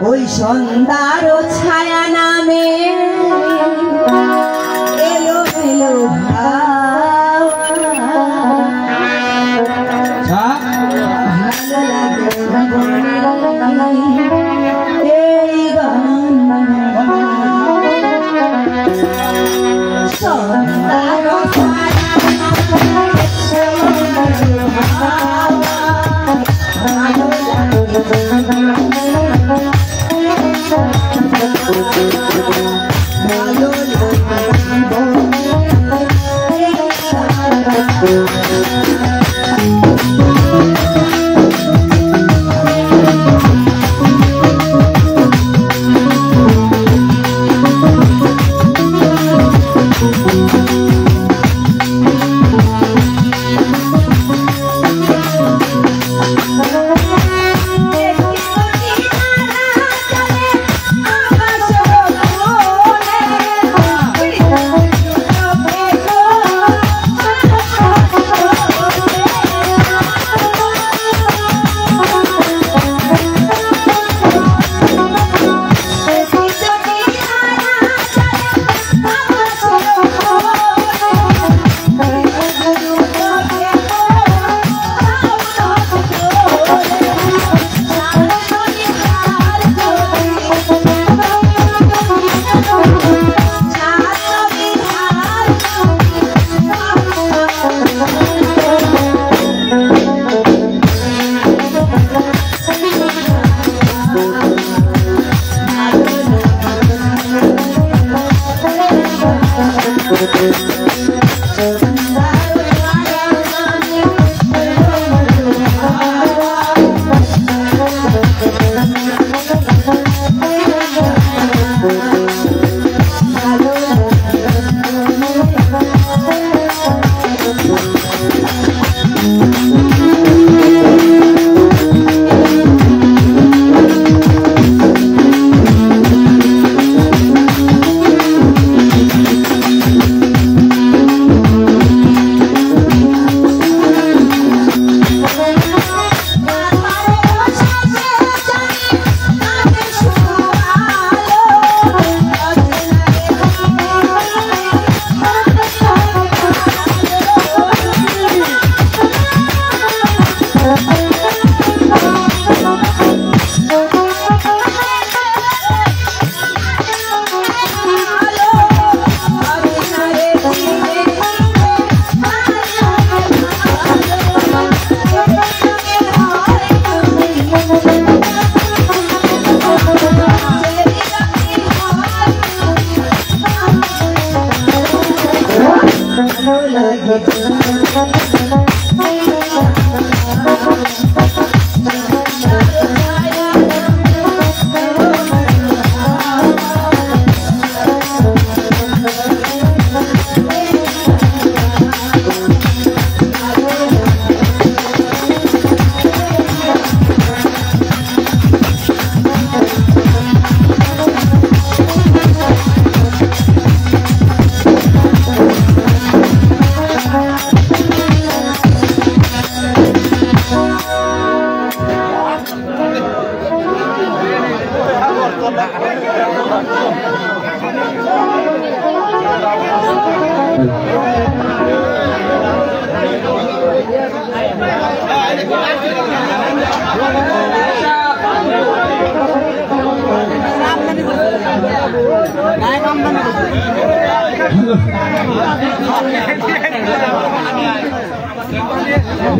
ওই সন্ধ্যার ছায়া নামে এলো এলো ভালো লাগে এই গান সন্ধ্যার ছায়া ভালো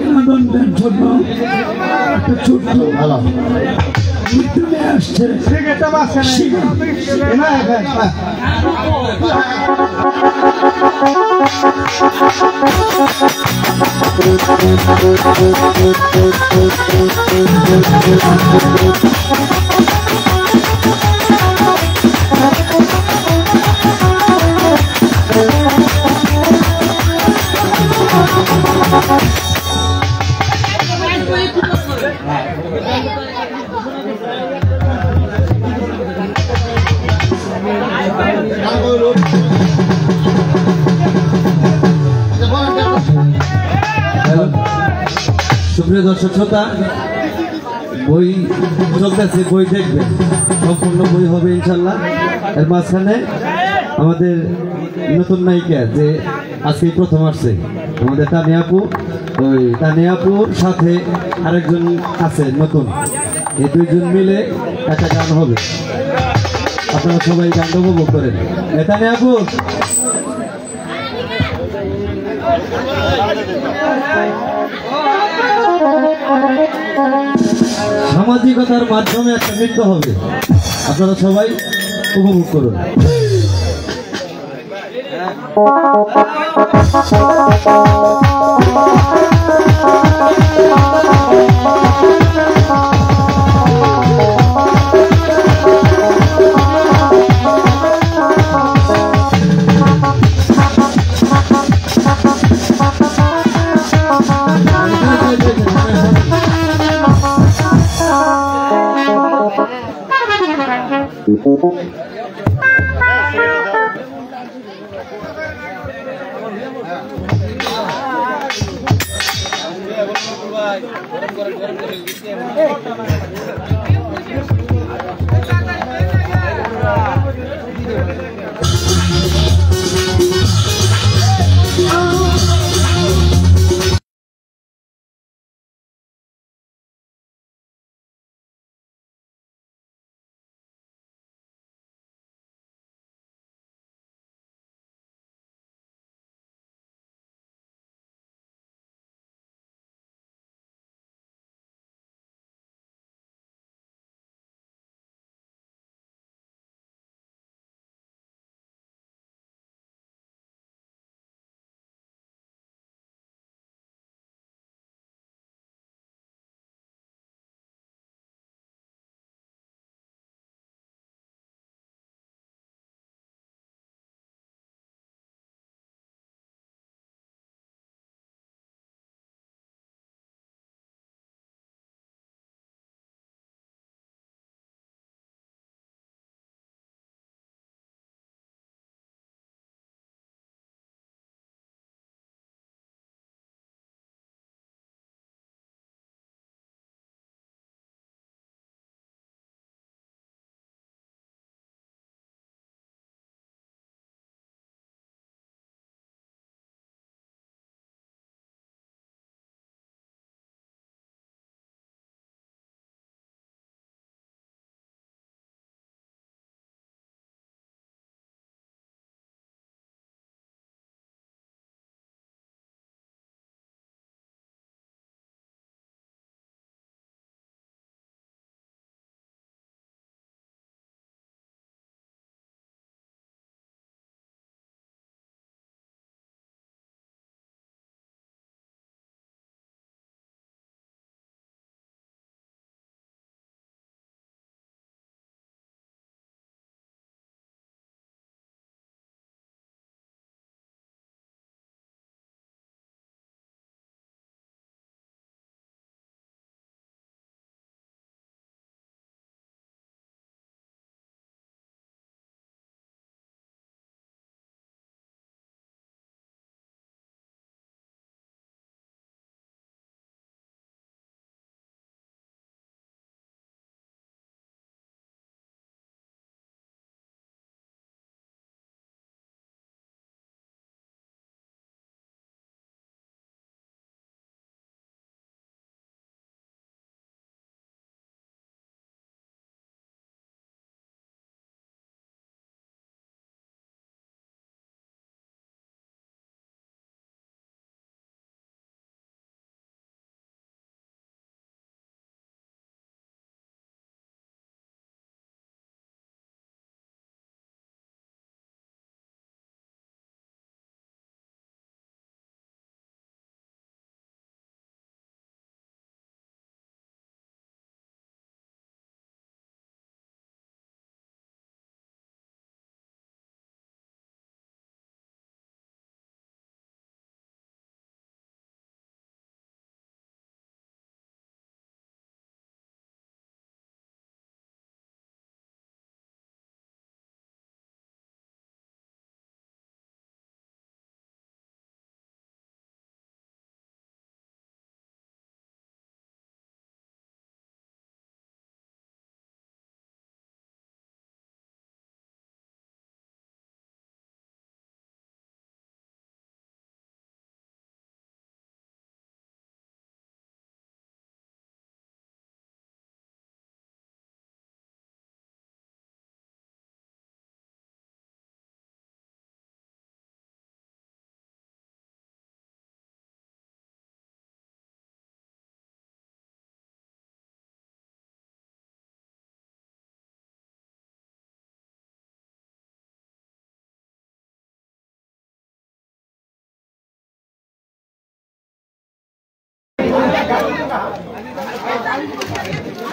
বিনোদনের জন্য একটা ছোট্ট মৃত্যুমে আসছে সুপ্রিয় দর্শক শ্রোতা, বই চলতেছে, বই দেখবেন, সম্পূর্ণ বই হবে ইনশাল্লাহ। এর মাঝখানে আমাদের নতুন নায়িকা যে আজকে প্রথম আসছে আমাদের তানিয়া আপু, ওই তানিয়া আপুর সাথে আরেকজন আছে নতুন, এই দুইজন মিলে একটা গান হবে। আপনারা সবাই গান উপভোগ করেন। তানিয়া আপু, সামাজিকতার মাধ্যমে একটা নৃত্য হবে, আপনারা সবাই উপভোগ করুন।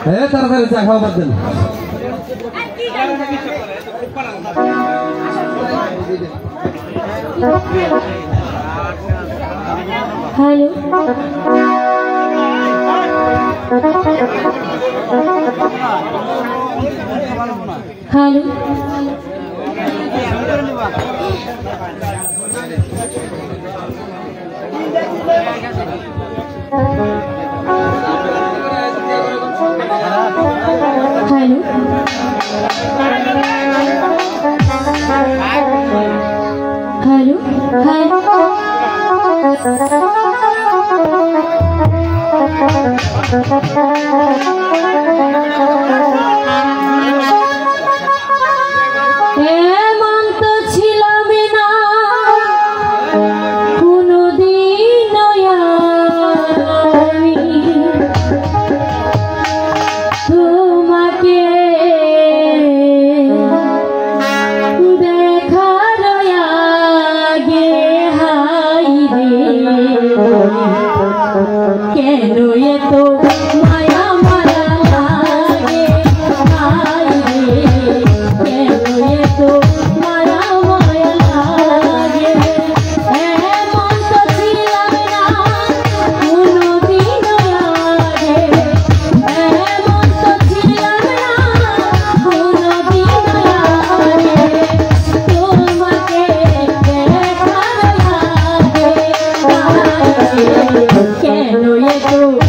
হ্যাঁ তাড়াতাড়ি চা খাওয়া দেন। Hello hello hello hello hello এমন তো ছিলাম না কোনদিন আমি তোমাকে দেখার আগে হাই রে কেন এত মায়া মায়া লাগে হাই রে কেন এত মায়া মায়া লাগে এমন তো ছিলাম না কোনদিন আগে এমন তো ছিলাম না কোনদিন আগে তোমাকে দেখার আগে কেন এত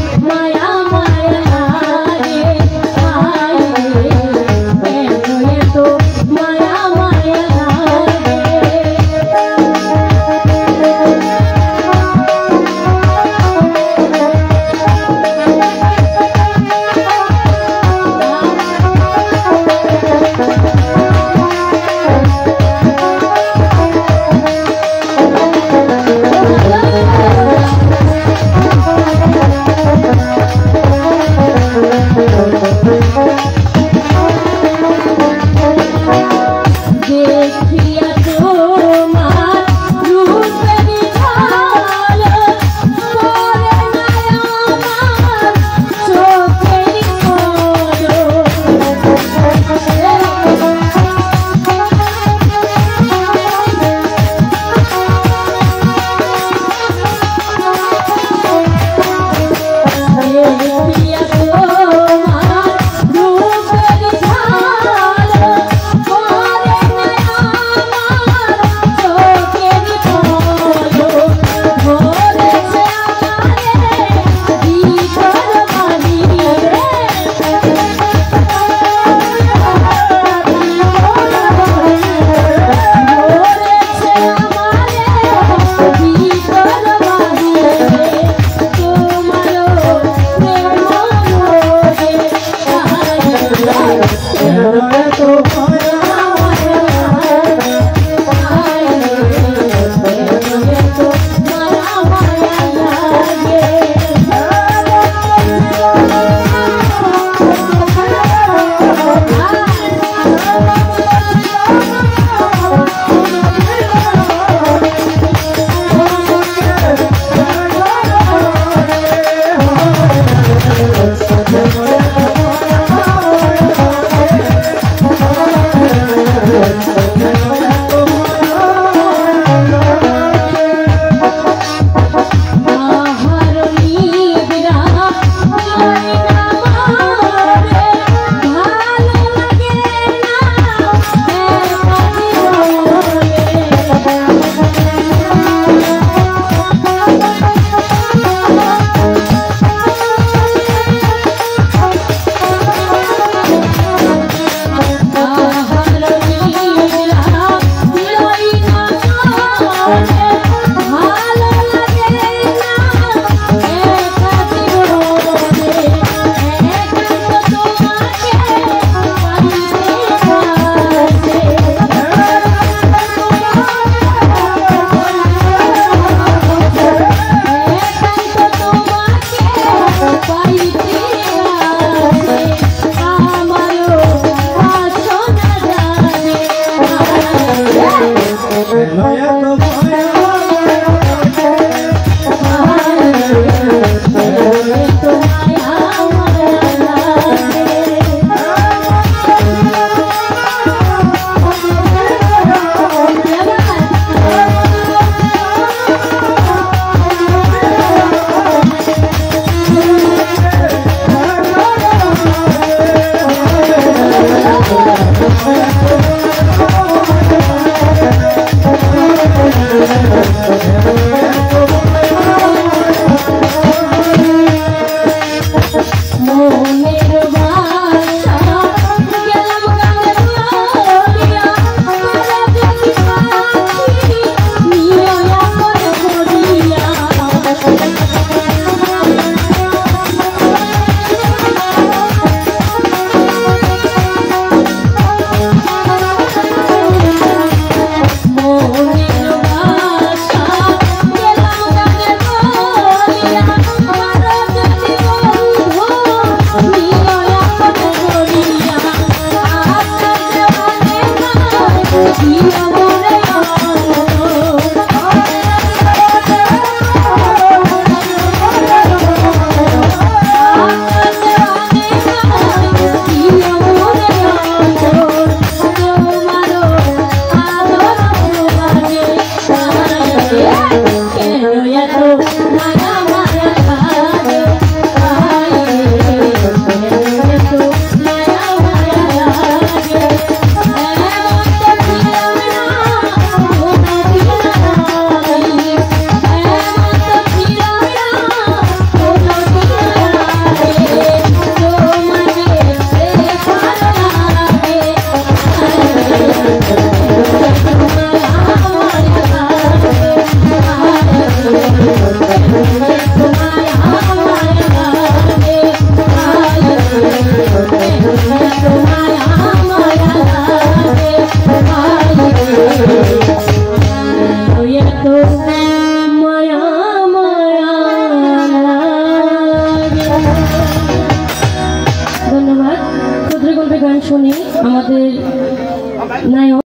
গান শুনি আমাদের নায়ক